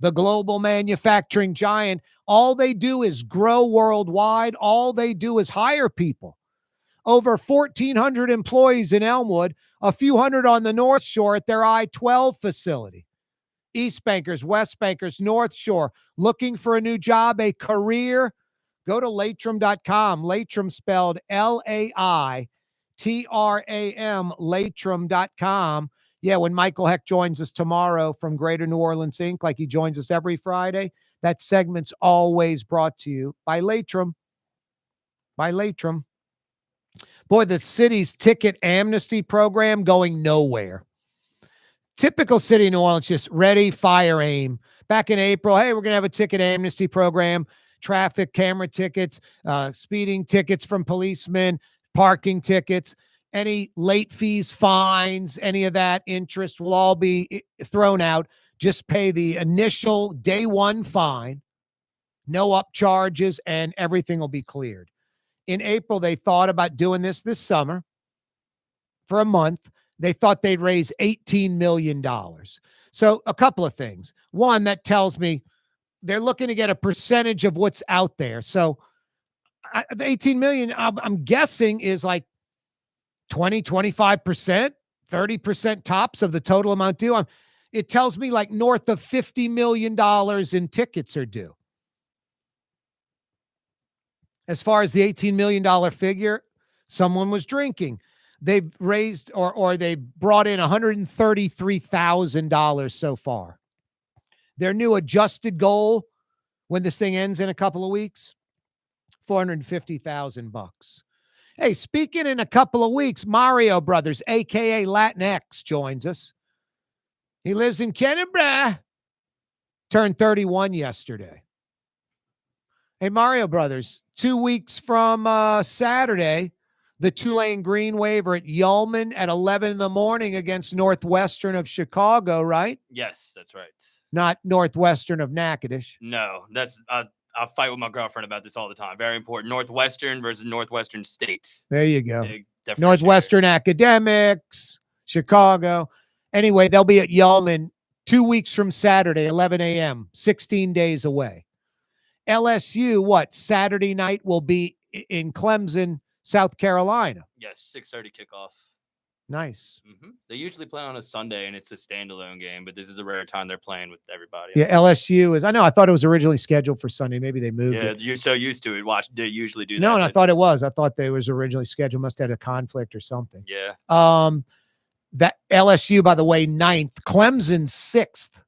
the global manufacturing giant. All they do is grow worldwide. All they do is hire people. Over 1,400 employees in Elmwood, a few hundred on the North Shore at their I-12 facility. East Bankers, West Bankers, North Shore, looking for a new job, a career. Go to Latrim.com. Latrim spelled L-A-I-T-R-A-M, Latrim.com. Yeah, when Michael Heck joins us tomorrow from Greater New Orleans, Inc., like he joins us every Friday, that segment's always brought to you by Latrim. By Latrim. Boy, the city's ticket amnesty program going nowhere. Typical city of New Orleans, just ready, fire, aim. Back in April, hey, we're going to have a ticket amnesty program, traffic camera tickets, speeding tickets from policemen, parking tickets, any late fees, fines, any of that interest will all be thrown out. Just pay the initial day one fine, no upcharges, and everything will be cleared. In April, they thought about doing this summer for a month. They thought they'd raise $18 million. So a couple of things. One, that tells me they're looking to get a percentage of what's out there. So the 18 million, I'm guessing, is like 20, 25%, 30% tops of the total amount due. It tells me like north of $50 million in tickets are due. As far as the $18 million figure, someone was drinking. They've raised or they brought in $133,000 so far. Their new adjusted goal when this thing ends in a couple of weeks, $450,000. Hey, speaking in a couple of weeks, Mario Brothers, aka Latinx, joins us. He lives in Kennebra. Turned 31 yesterday. Hey, Mario Brothers, 2 weeks from Saturday, the Tulane Green waiver at Yulman at 11 in the morning against Northwestern of Chicago, right? Yes, that's right. Not Northwestern of Natchitoches. No, that's I fight with my girlfriend about this all the time. Very important. Northwestern versus Northwestern State. There you go. Big differentiator. Northwestern Academics, Chicago. Anyway, they'll be at Yulman 2 weeks from Saturday, 11 a.m., 16 days away. LSU, Saturday night will be in Clemson, South Carolina. Yes, 6:30 kickoff. Nice. Mm-hmm. They usually play on a Sunday, and it's a standalone game, but this is a rare time they're playing with everybody. Yeah, LSU is. I know. I thought it was originally scheduled for Sunday. Maybe they moved Yeah, it. you're so used to it. They usually do that. No, and I thought it was. I thought they was originally scheduled. Must have had a conflict or something. Yeah. That LSU, by the way, 9th. Clemson's 6th.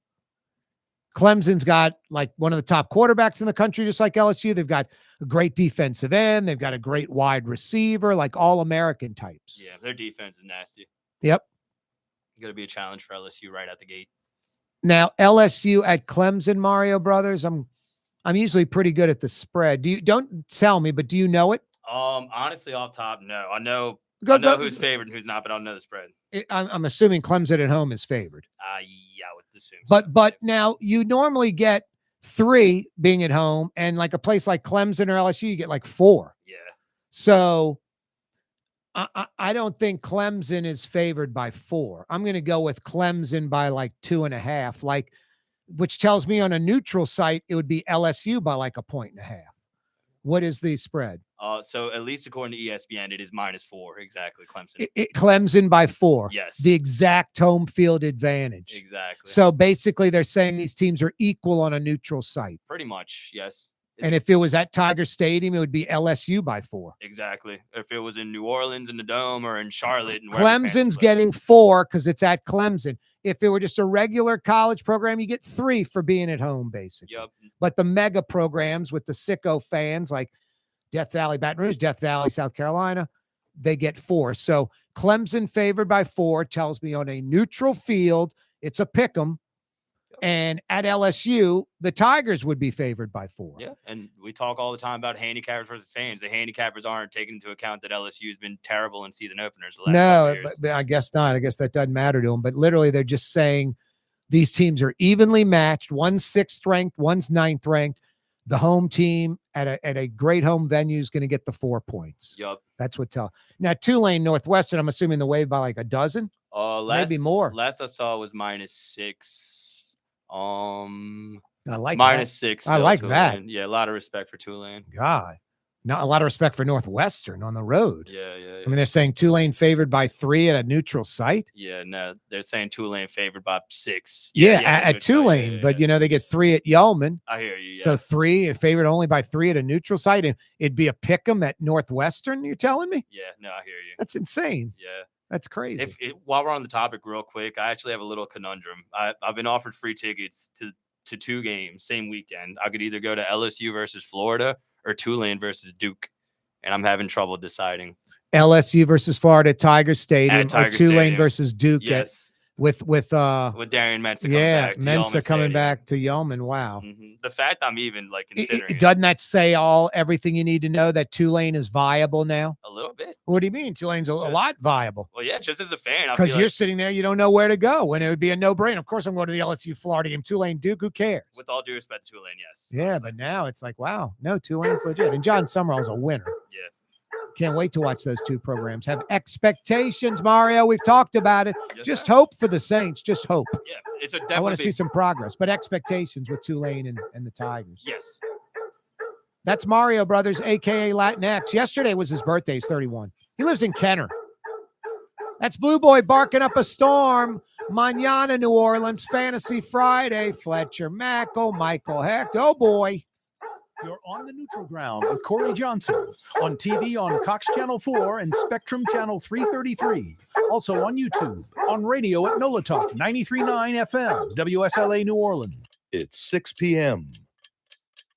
Clemson's got like one of the top quarterbacks in the country, just like LSU. They've got a great defensive end. They've got a great wide receiver, like all American types. Yeah, their defense is nasty. Yep. Going to be a challenge for LSU right out the gate. Now, LSU at Clemson, Mario Brothers, I'm usually pretty good at the spread. Don't tell me, but do you know it? Honestly, off top, no. I know who's favored and who's not, but I don't know the spread. I'm assuming Clemson at home is favored. Yeah, I would assume so. But now you normally get 3 being at home, and like a place like Clemson or LSU, you get like 4. Yeah. So I don't think Clemson is favored by 4. I'm going to go with Clemson by like 2.5, which tells me on a neutral site, it would be LSU by like 1.5. What is the spread? So at least according to ESPN, it is -4. Exactly. Clemson. Clemson by 4. Yes. The exact home field advantage. Exactly. So basically they're saying these teams are equal on a neutral site. Pretty much. Yes. And if it was at Tiger Stadium, it would be LSU by 4. Exactly. If it was in New Orleans in the Dome or in Charlotte. And Clemson's getting 4 because it's at Clemson. If it were just a regular college program, you get 3 for being at home, basically. Yep. But the mega programs with the sicko fans like Death Valley, Baton Rouge, Death Valley, South Carolina, they get 4. So Clemson favored by 4 tells me on a neutral field, it's a pick 'em. And at LSU, the Tigers would be favored by 4. Yeah, and we talk all the time about handicappers versus fans. The handicappers aren't taking into account that LSU has been terrible in season openers the last couple No, years. but I guess not. I guess that doesn't matter to them. But literally, they're just saying these teams are evenly matched. One's 6th ranked, one's 9th ranked. The home team at a great home venue is going to get the 4 points. Yup. That's what tell. Now, Tulane Northwestern, I'm assuming the wave by like a dozen, maybe more. Last I saw was -6. I like -6. I like that. Tulane. Yeah, a lot of respect for Tulane. God, not a lot of respect for Northwestern on the road. Yeah. I mean, they're saying Tulane favored by 3 at a neutral site. Yeah, no, they're saying Tulane favored by 6. Yeah, at Tulane, but they get 3 at Yelman. I hear you. Yeah. So 3 favored only by 3 at a neutral site, and it'd be a pick 'em at Northwestern. You're telling me? Yeah, no, I hear you. That's insane. Yeah. That's crazy. While we're on the topic, real quick, I actually have a little conundrum. I've been offered free tickets to 2 games same weekend. I could either go to LSU versus Florida or Tulane versus Duke, and I'm having trouble deciding. LSU versus Florida at Tiger Stadium, At Tiger or Tulane Stadium. versus Duke. Yes. With Darian Mensah coming back to Mensah Yelman coming Stadium. back to Yelman. Wow. The fact I'm even considering Doesn't that say everything you need to know that Tulane is viable now? a little bit. What do you mean? Tulane's a lot viable. Well, yeah, just as a fan, I Because feel you're like sitting there, you don't know where to go, and it would be a no-brainer. Of course, I'm going to the LSU Florida game. Tulane Duke, who cares? with all due respect to Tulane, yes. Yeah, but now it's like, wow, no, Tulane's legit. And John Summerall's a winner. Yeah. Can't wait to watch those 2 programs. Have expectations, Mario. We've talked about it. Yes, Just sir. hope for the Saints. Just hope. Yeah, it's a I want definitely to see some progress, but expectations with Tulane and the Tigers. Yes. That's Mario Brothers, a.k.a. Latinx. Yesterday was his birthday. He's 31. He lives in Kenner. That's Blue Boy barking up a storm. Mañana, New Orleans, Fantasy Friday. Fletcher Mackel, Michael Heck. Oh, boy. You're on the neutral ground with Corey Johnson on TV on Cox Channel 4 and Spectrum Channel 333. Also on YouTube, on radio at NOLA Talk 93.9 FM, WSLA New Orleans. It's 6 p.m.